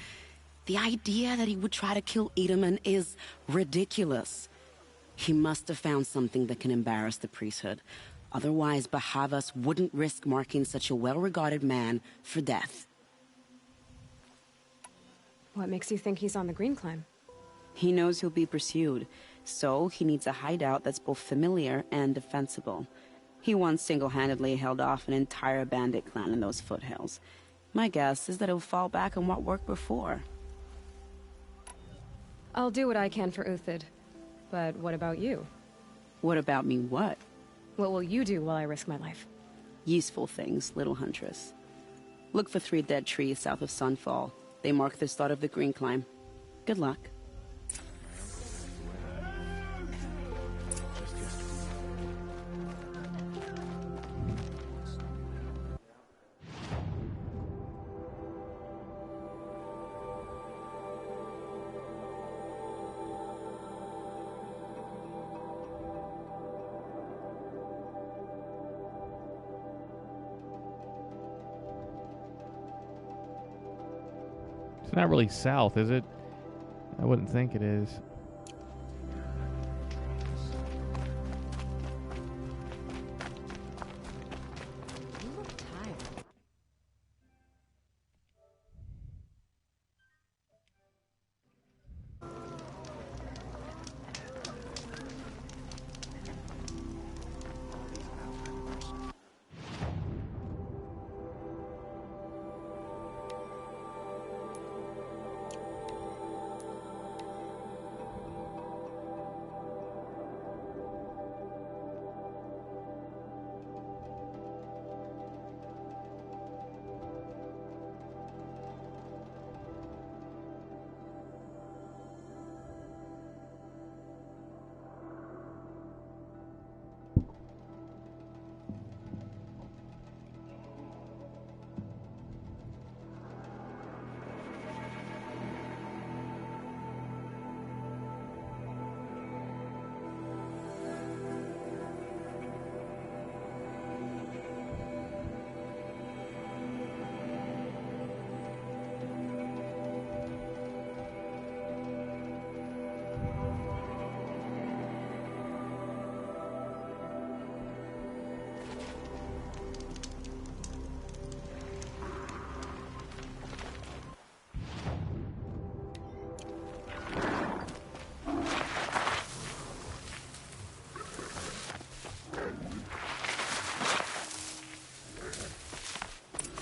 The idea that he would try to kill Edaman is ridiculous. He must have found something that can embarrass the priesthood. Otherwise, Bahavas wouldn't risk marking such a well-regarded man for death. What makes you think he's on the Green Climb? He knows he'll be pursued, so he needs a hideout that's both familiar and defensible. He once single-handedly held off an entire bandit clan in those foothills. My guess is that he'll fall back on what worked before. I'll do what I can for Uthid. But what about you? What about me what? What will you do while I risk my life? Useful things, little huntress. Look for 3 dead trees south of Sunfall. They mark the start of the Green Climb. Good luck. It's not really south, is it? I wouldn't think it is. You look tired.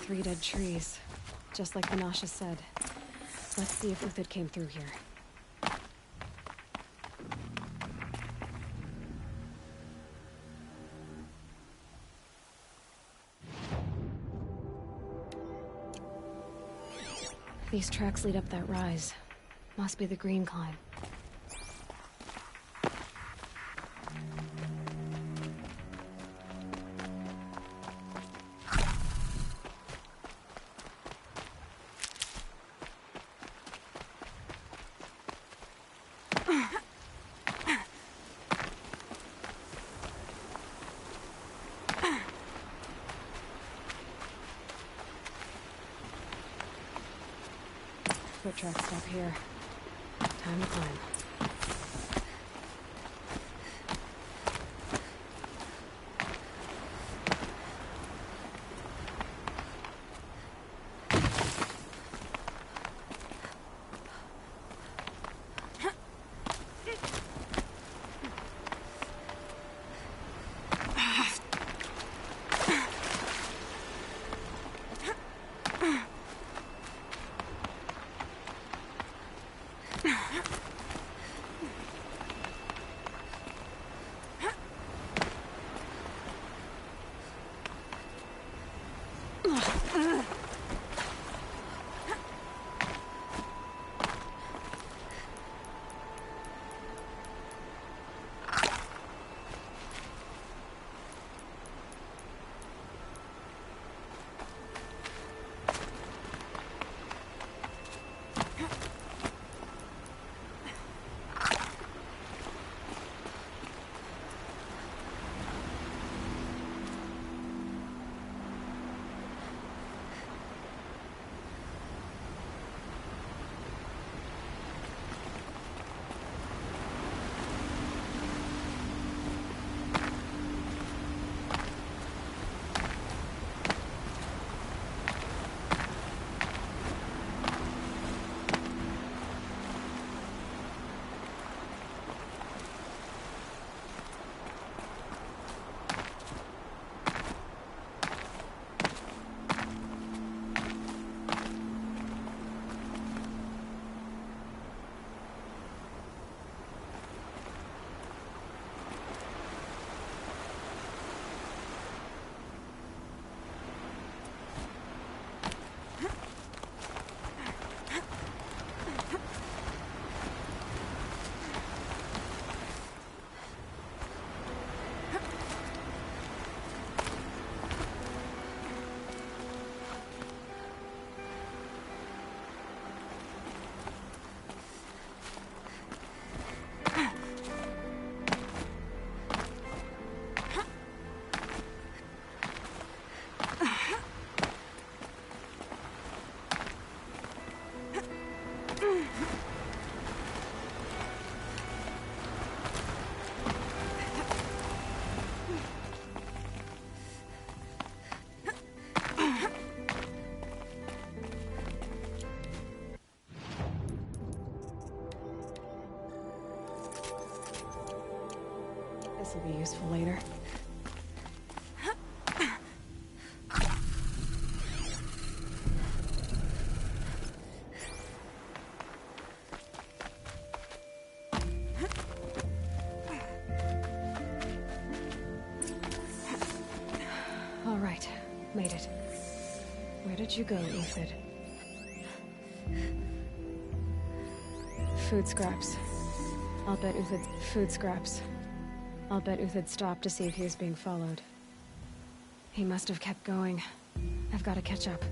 Three dead trees, just like Vanasha said. Let's see if Uthid came through here. These tracks lead up that rise. Must be the Green Climb. Foot tracks stop here. Time to climb. This will be useful later. All right, made it. Where did you go, Uthid? Food scraps. I'll bet Uthid... Food scraps. I'll bet Uthid stopped to see if he was being followed. He must have kept going. I've got to catch up.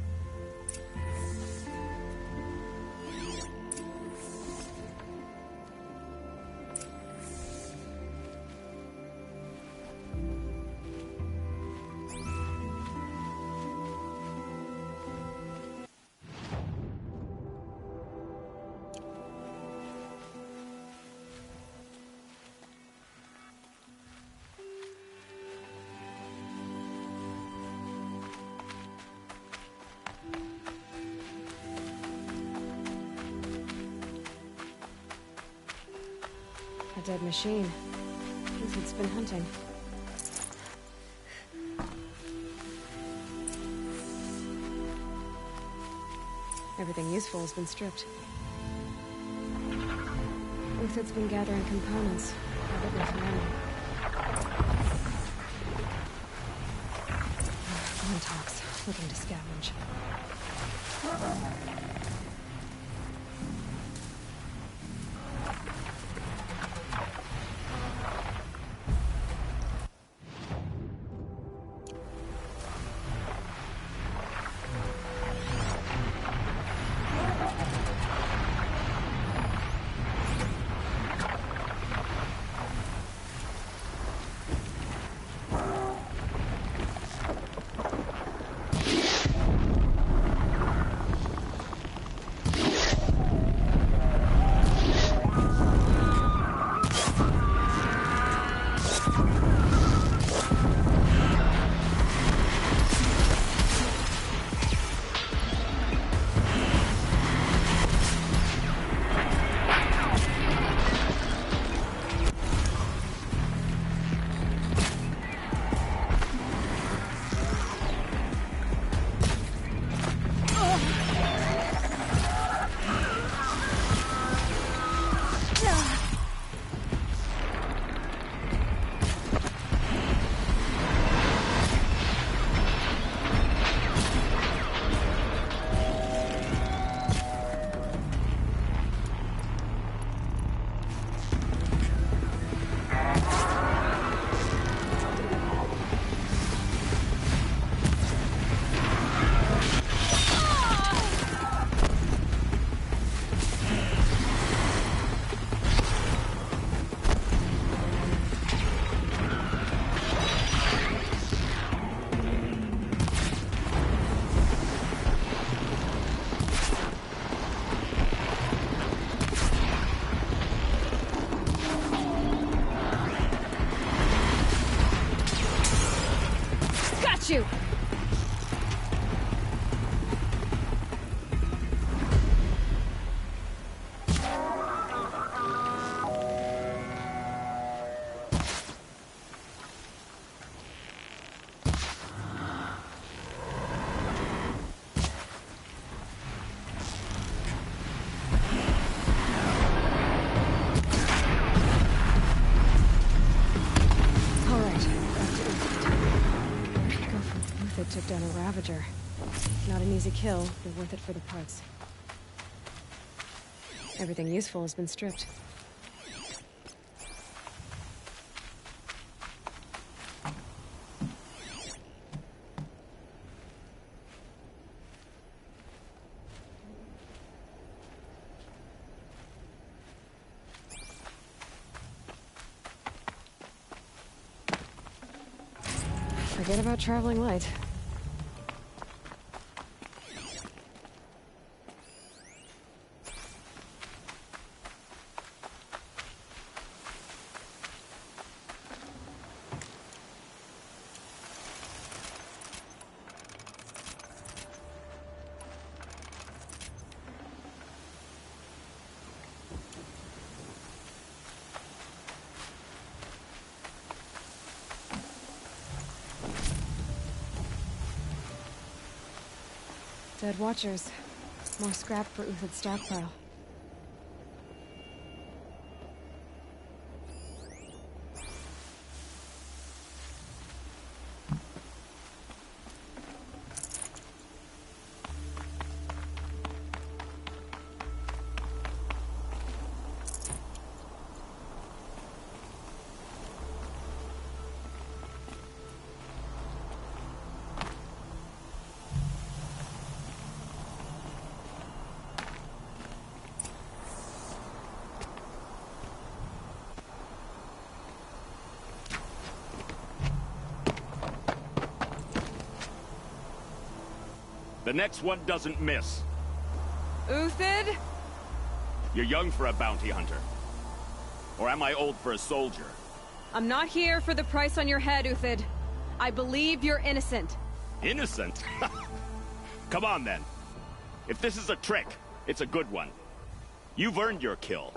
A dead machine. Uthid's been hunting. Everything useful has been stripped. Uthid's been gathering components. I bet there's many. Glintox, looking to scavenge. Shoot! Took down a Ravager. Not an easy kill, but worth it for the parts. Everything useful has been stripped. Forget about traveling light. Dead Watchers. More scrap for Uthid's stockpile. The next one doesn't miss. Uthid? You're young for a bounty hunter. Or am I old for a soldier? I'm not here for the price on your head, Uthid. I believe you're innocent. Innocent? Come on, then. If this is a trick, it's a good one. You've earned your kill.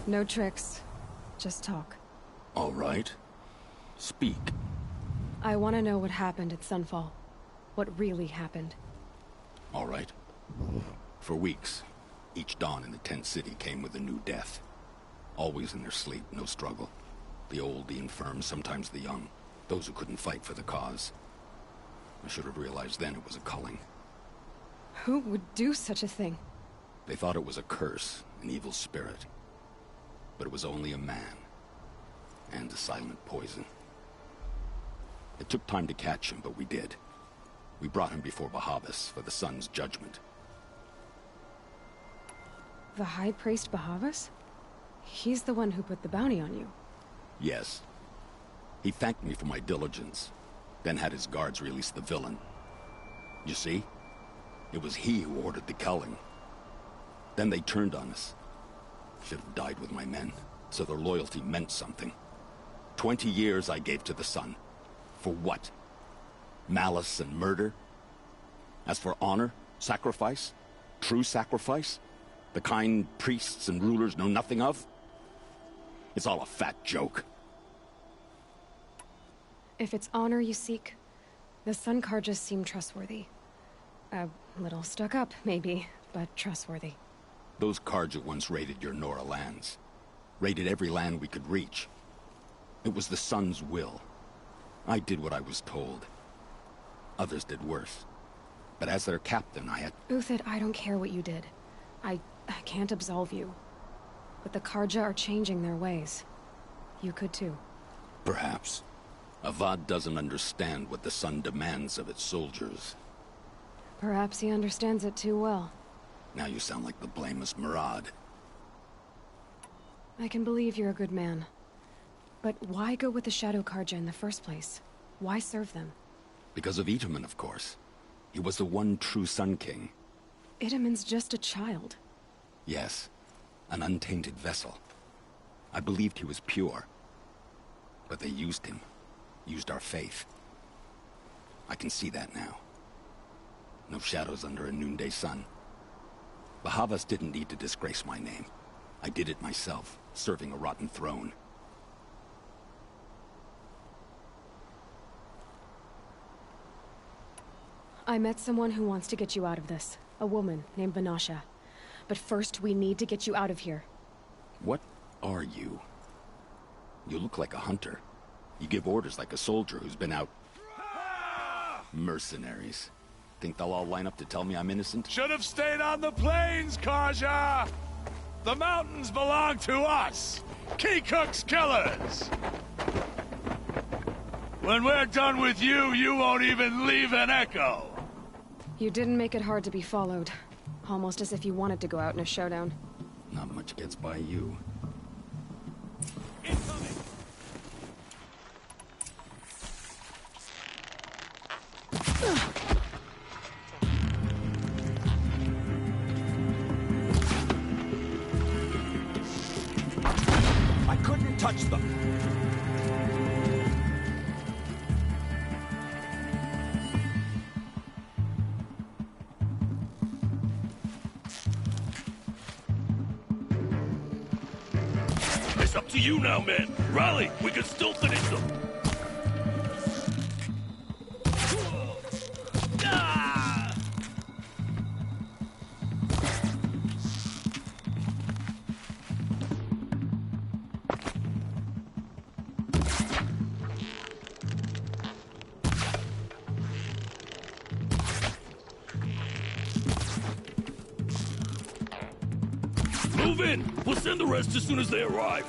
No tricks. Just talk. All right. Speak. I want to know what happened at Sunfall. What really happened. All right. For weeks, each dawn in the tent city came with a new death. Always in their sleep, no struggle. The old, the infirm, sometimes the young. Those who couldn't fight for the cause. I should have realized then it was a culling. Who would do such a thing? They thought it was a curse, an evil spirit. But it was only a man. And a silent poison. It took time to catch him, but we did. We brought him before Bahavas for the sun's judgment. The High Priest Bahavas? He's the one who put the bounty on you. Yes. He thanked me for my diligence, then had his guards release the villain. You see? It was he who ordered the culling. Then they turned on us. Should have died with my men, so their loyalty meant something. 20 years I gave to the sun. For what? Malice and murder? As for honor, sacrifice, true sacrifice, the kind priests and rulers know nothing of? It's all a fat joke. If it's honor you seek, the Sun Carjas seem trustworthy. A little stuck up, maybe, but trustworthy. Those Carja once raided your Nora lands. Raided every land we could reach. It was the Sun's will. I did what I was told. Others did worse. But as their captain, I had... Uthid, I don't care what you did. I can't absolve you. But the Carja are changing their ways. You could too. Perhaps. Avad doesn't understand what the Sun demands of its soldiers. Perhaps he understands it too well. Now you sound like the blameless Murad. I can believe you're a good man. But why go with the Shadow Carja in the first place? Why serve them? Because of Itamen, of course. He was the one true Sun King. Itamen's just a child. Yes. An untainted vessel. I believed he was pure. But they used him. Used our faith. I can see that now. No shadows under a noonday sun. Bahavas didn't need to disgrace my name. I did it myself, serving a rotten throne. I met someone who wants to get you out of this. A woman named Vanasha. But first, we need to get you out of here. What are you? You look like a hunter. You give orders like a soldier who's been out... Mercenaries. Think they'll all line up to tell me I'm innocent? Should have stayed on the plains, Carja! The mountains belong to us! Keycook's killers! When we're done with you, you won't even leave an echo. You didn't make it hard to be followed. Almost as if you wanted to go out in a showdown. Not much gets by you. I couldn't touch them. It's up to you now, man. Rally, we can still finish them. Ah! Move in! We'll send the rest as soon as they arrive.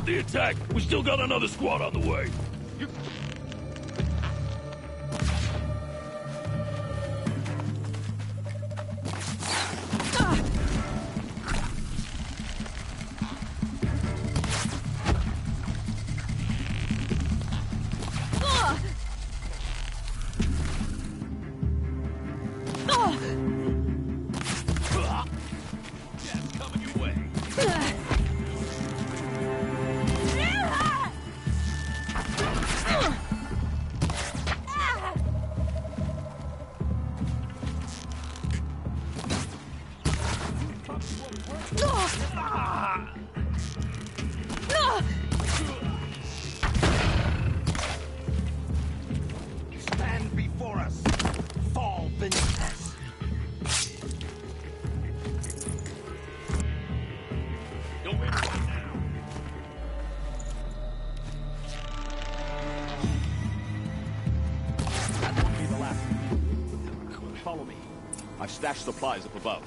Attack! We still got another squad on the way. Stand before us. Fall beneath us. Go in right now. That won't be the last. Follow me. I've stashed supplies up above.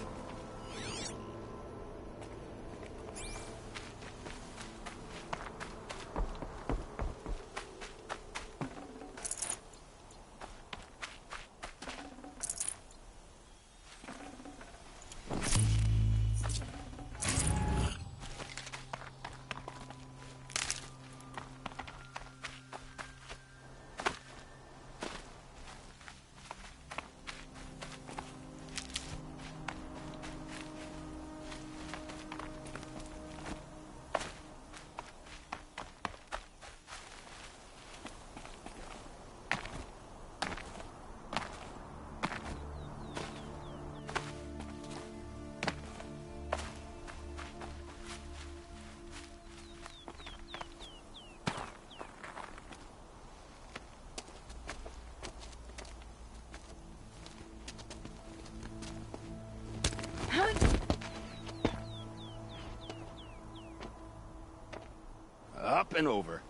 Up and over.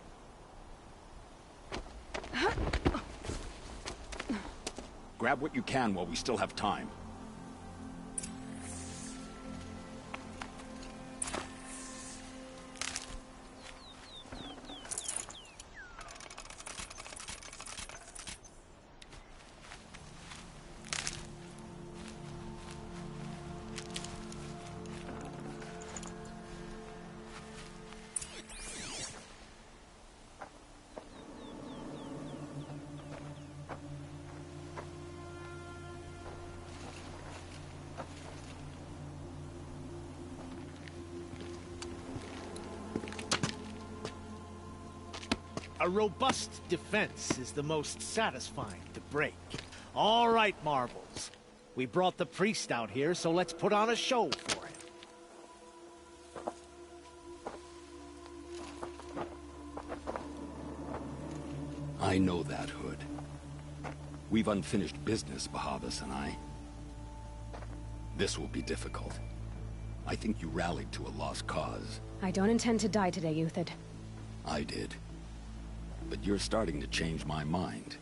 Grab what you can while we still have time. A robust defense is the most satisfying to break. All right, Marbles. We brought the priest out here, so let's put on a show for him. I know that, Hood. We've unfinished business, Bahavas and I. This will be difficult. I think you rallied to a lost cause. I don't intend to die today, Euthyd. I did. But you're starting to change my mind.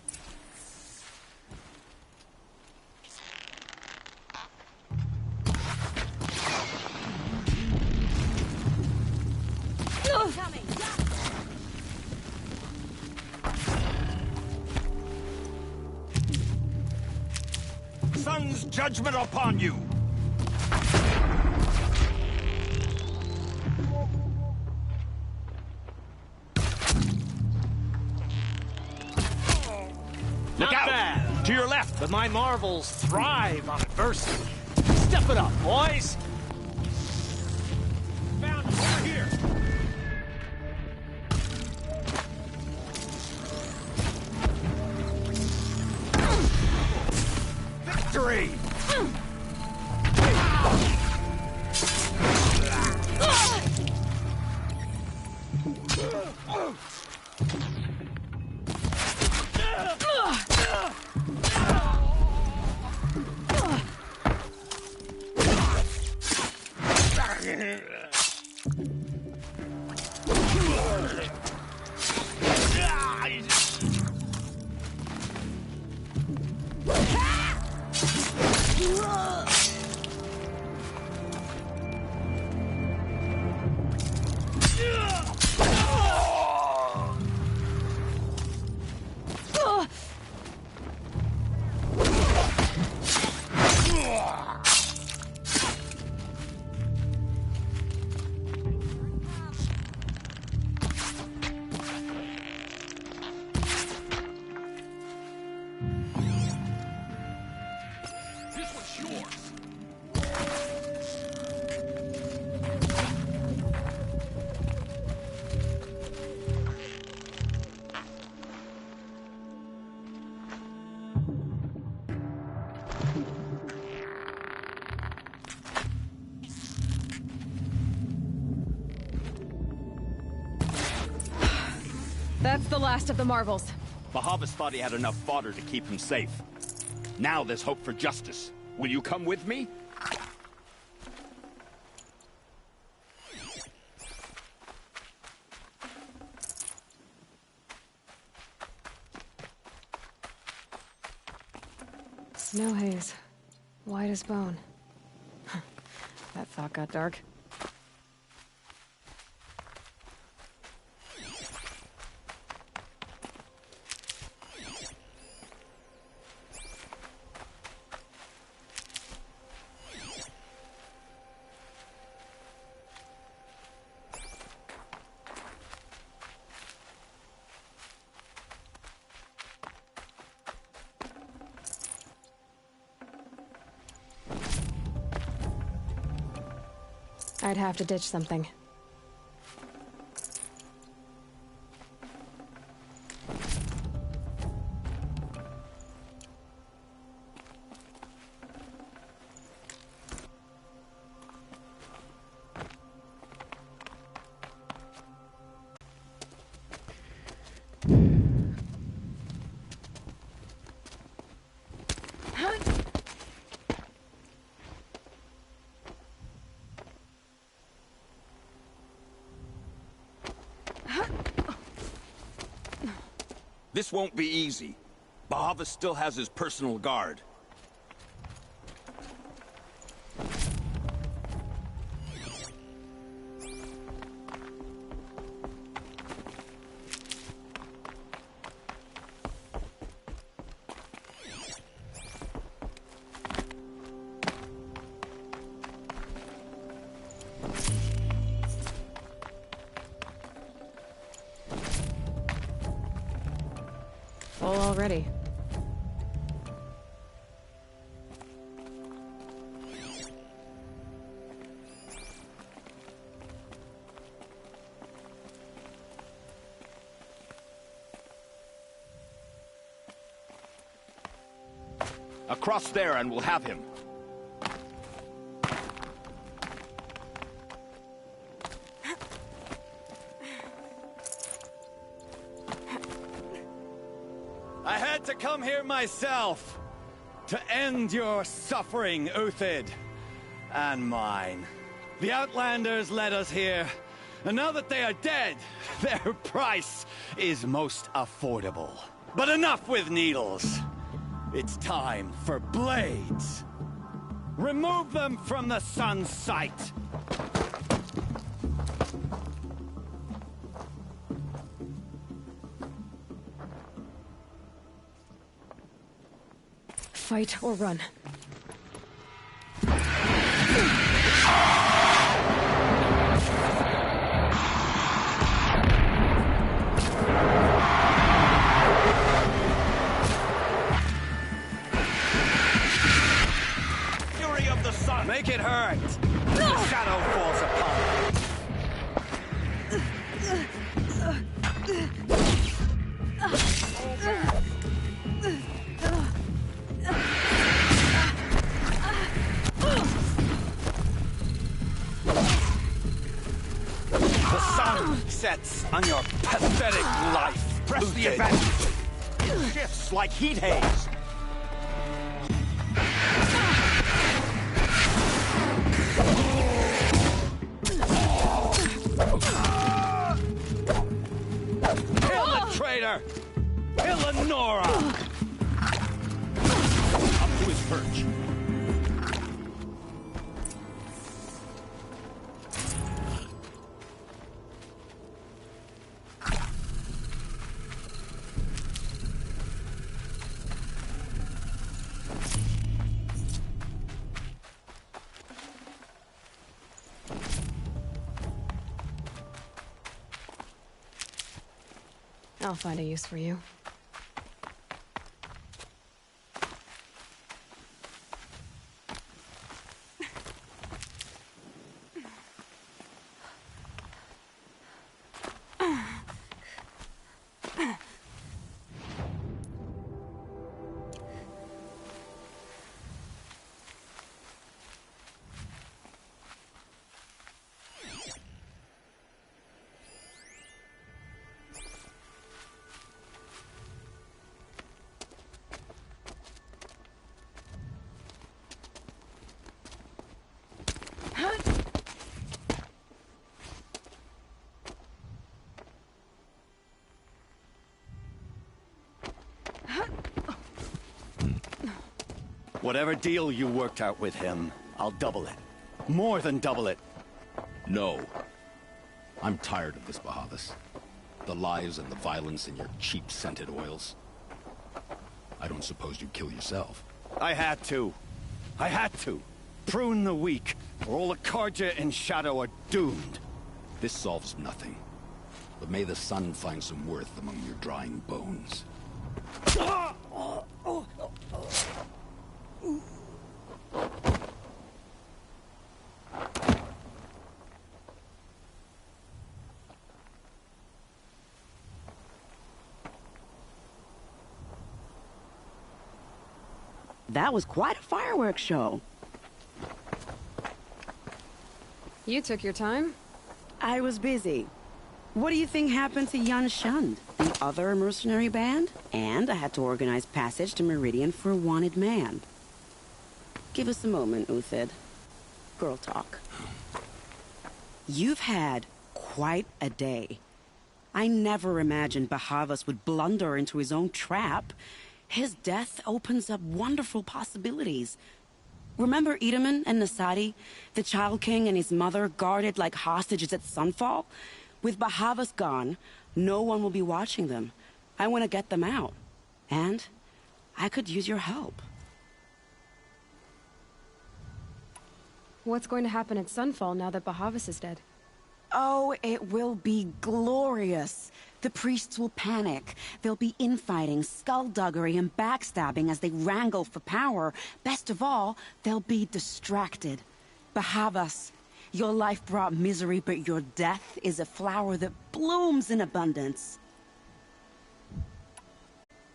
Sun's judgment upon you! Look out! Bad. To your left! But my marvels thrive on adversity. Step it up, boys! Found him over here! Victory! That's the last of the marvels. Bahavas thought he had enough fodder to keep him safe. Now there's hope for justice. Will you come with me? Snow haze. White as bone. That thought got dark. I'd have to ditch something. This won't be easy. Bahavas still has his personal guard. Full already. Across there and we'll have him. come here myself to end your suffering, Uthid, and mine. The Outlanders led us here, and now that they are dead, their price is most affordable. But enough with needles. It's time for blades. Remove them from the sun's sight. Fight or run. Fury of the sun! Make it hurt! The shadow falls upon. The sun sets on your pathetic life. Press the advantage. It shifts like heat haze. Kill the traitor! Kill Lenora! Up to his perch. I'll find a use for you. Whatever deal you worked out with him, I'll double it. More than double it. No. I'm tired of this, Bahavas. The lies and the violence in your cheap scented oils. I don't suppose you'd kill yourself. I had to. I had to. Prune the weak, or all the Carja and Shadow are doomed. This solves nothing. But may the sun find some worth among your drying bones. That was quite a fireworks show. You took your time? I was busy. What do you think happened to Jan Shund, the other mercenary band? And I had to organize passage to Meridian for a wanted man. Give us a moment, Uthid. Girl talk. You've had quite a day. I never imagined Bahavas would blunder into his own trap. His death opens up wonderful possibilities. Remember Itamen and Nasadi, the Child King and his mother guarded like hostages at Sunfall? With Bahavas gone, no one will be watching them. I want to get them out. And I could use your help. What's going to happen at Sunfall now that Bahavas is dead? Oh, it will be glorious. The priests will panic. There'll be infighting, skullduggery, and backstabbing as they wrangle for power. Best of all, they'll be distracted. Bahavas, your life brought misery, but your death is a flower that blooms in abundance.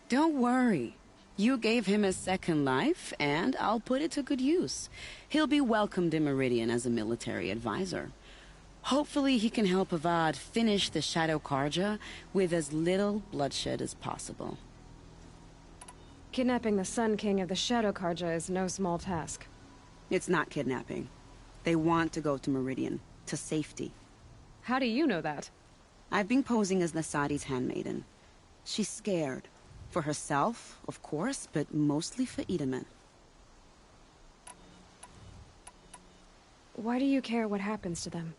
Don't worry. You gave him a second life, and I'll put it to good use. He'll be welcomed in Meridian as a military advisor. Hopefully he can help Avad finish the Shadow Carja with as little bloodshed as possible. Kidnapping the Sun King of the Shadow Karja is no small task. It's not kidnapping. They want to go to Meridian, to safety. How do you know that? I've been posing as Nasadi's handmaiden. She's scared. For herself, of course, but mostly for Itamen. Why do you care what happens to them?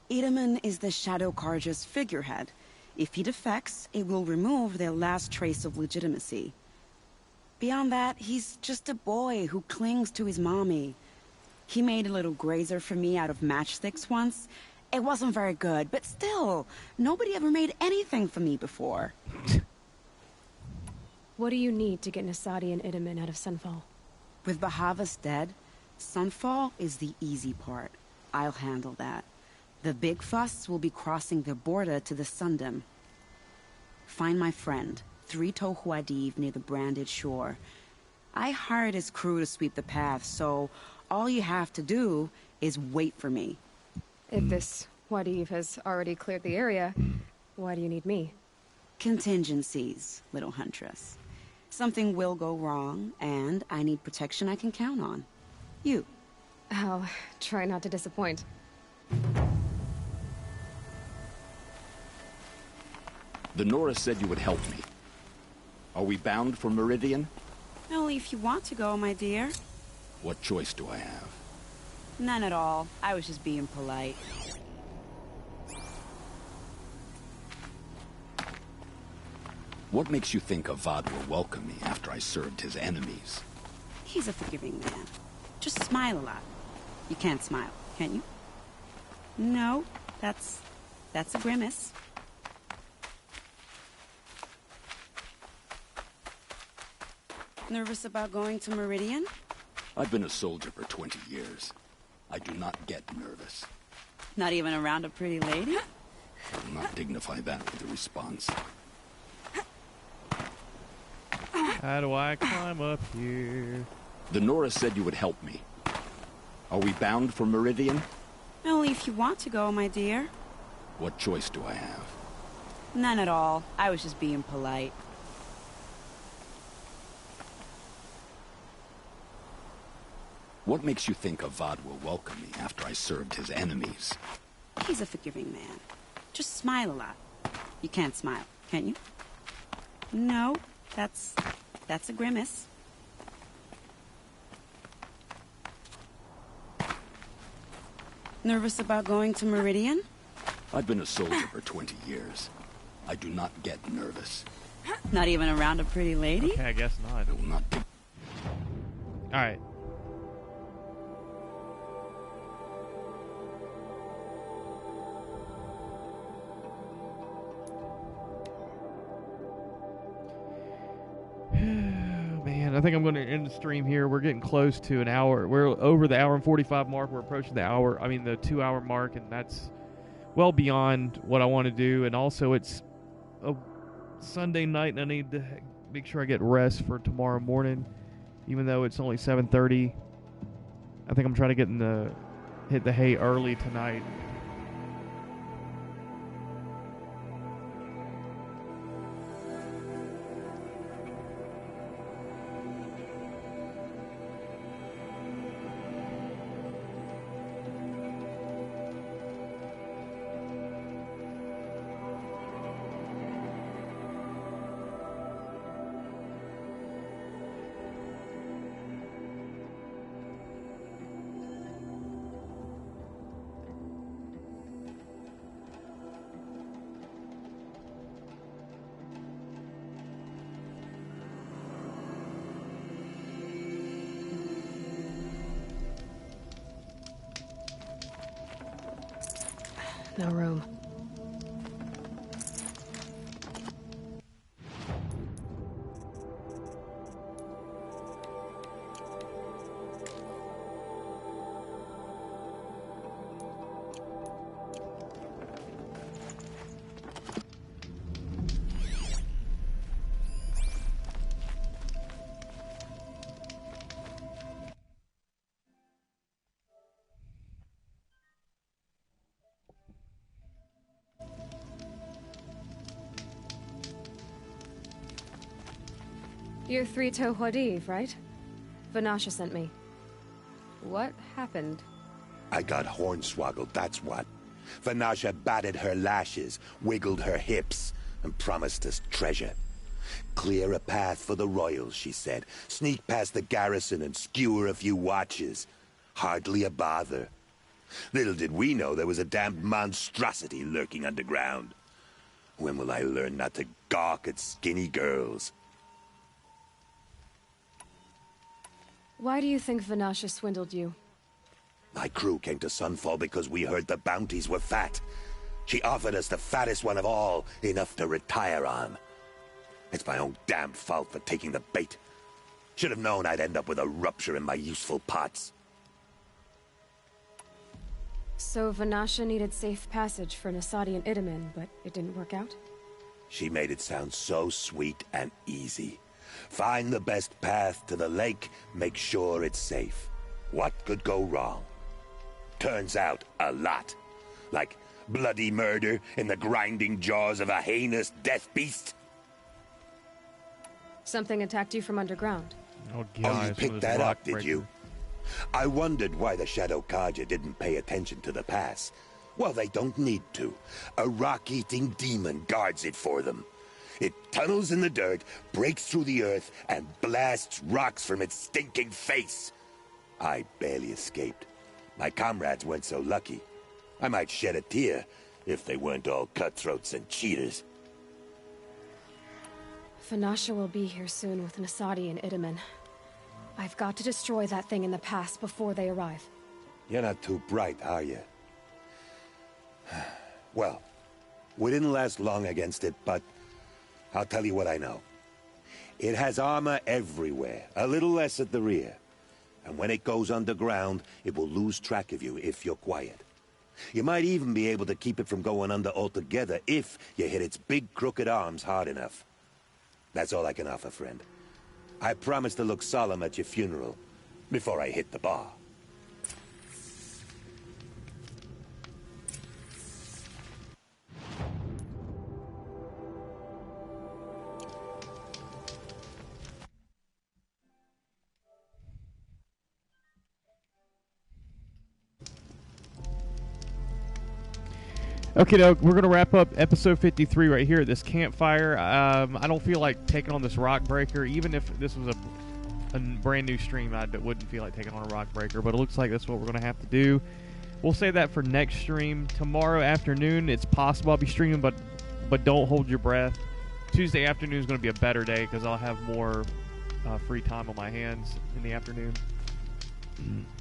Itamen is the Shadow Karja's figurehead. If he defects, it will remove their last trace of legitimacy. Beyond that, he's just a boy who clings to his mommy. He made a little grazer for me out of matchsticks once. It wasn't very good, but still, nobody ever made anything for me before. What do you need to get Nasadi and Itamen out of Sunfall? With Bahavas dead, Sunfall is the easy part. I'll handle that. The big fuss will be crossing the border to the Sundom. Find my friend, 3 Tohuadiv near the Branded Shore. I hired his crew to sweep the path, so all you have to do is wait for me. If this Wadiv has already cleared the area, why do you need me? Contingencies, little huntress. Something will go wrong, and I need protection I can count on. You. I'll try not to disappoint. The Nora said you would help me. Are we bound for Meridian? Only if you want to go, my dear. What choice do I have? None at all. I was just being polite. What makes you think Avad will welcome me after I served his enemies? He's a forgiving man. Just smile a lot. You can't smile, can you? No, that's a grimace. Nervous about going to Meridian? I've been a soldier for 20 years. I do not get nervous. Not even around a pretty lady? I will not dignify that with a response. How do I climb up here? The Nora said you would help me. Are we bound for Meridian? Only if you want to go, my dear. What choice do I have? None at all. I was just being polite. What makes you think Avad will welcome me after I served his enemies? He's a forgiving man. Just smile a lot. You can't smile, can you? No, that's a grimace. Nervous about going to Meridian? I've been a soldier for 20 years. I do not get nervous. Not even around a pretty lady? Okay, I guess not. I will not. Alright. Man, I think I'm going to end the stream here. We're getting close to an hour. We're over the hour and 45 mark. We're approaching the 2-hour mark, and that's well beyond what I want to do. And also, it's a Sunday night, and I need to make sure I get rest for tomorrow morning, even though it's only 7:30. I think I'm trying to hit the hay early tonight. No room. You're Three-Toe Huadiv, right? Vanasha sent me. What happened? I got hornswoggled, that's what. Vanasha batted her lashes, wiggled her hips, and promised us treasure. Clear a path for the royals, she said. Sneak past the garrison and skewer a few watches. Hardly a bother. Little did we know there was a damned monstrosity lurking underground. When will I learn not to gawk at skinny girls? Why do you think Vanasha swindled you? My crew came to Sunfall because we heard the bounties were fat. She offered us the fattest one of all, enough to retire on. It's my own damn fault for taking the bait. Should have known I'd end up with a rupture in my useful parts. So Vanasha needed safe passage for Nasadi and Itamen, but it didn't work out? She made it sound so sweet and easy. Find the best path to the lake, make sure it's safe. What could go wrong? Turns out, a lot. Like bloody murder in the grinding jaws of a heinous death beast. Something attacked you from underground. Oh, God, oh, you picked that up, did you? I wondered why the Shadow Carja didn't pay attention to the pass. Well, they don't need to. A rock-eating demon guards it for them. It tunnels in the dirt, breaks through the earth, and blasts rocks from its stinking face. I barely escaped. My comrades weren't so lucky. I might shed a tear if they weren't all cutthroats and cheaters. Vanasha will be here soon with Nasadi and Itamen. I've got to destroy that thing in the pass before they arrive. You're not too bright, are you? Well, we didn't last long against it, but I'll tell you what I know. It has armor everywhere, a little less at the rear. And when it goes underground, it will lose track of you if you're quiet. You might even be able to keep it from going under altogether if you hit its big crooked arms hard enough. That's all I can offer, friend. I promise to look solemn at your funeral before I hit the bar. Okay, Doug, we're going to wrap up episode 53 right here at this campfire. I don't feel like taking on this rock breaker. Even if this was a brand new stream, I wouldn't feel like taking on a rock breaker, but it looks like that's what we're going to have to do. We'll say that for next stream. Tomorrow afternoon, it's possible I'll be streaming, but don't hold your breath. Tuesday afternoon is going to be a better day because I'll have more free time on my hands in the afternoon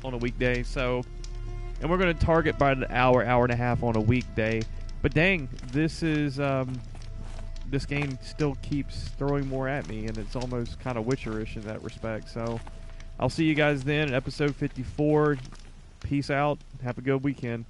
on a weekday. So... And we're going to target by an hour, hour and a half on a weekday. But dang, this game still keeps throwing more at me, and it's almost kind of Witcher-ish in that respect. So I'll see you guys then at episode 54. Peace out. Have a good weekend.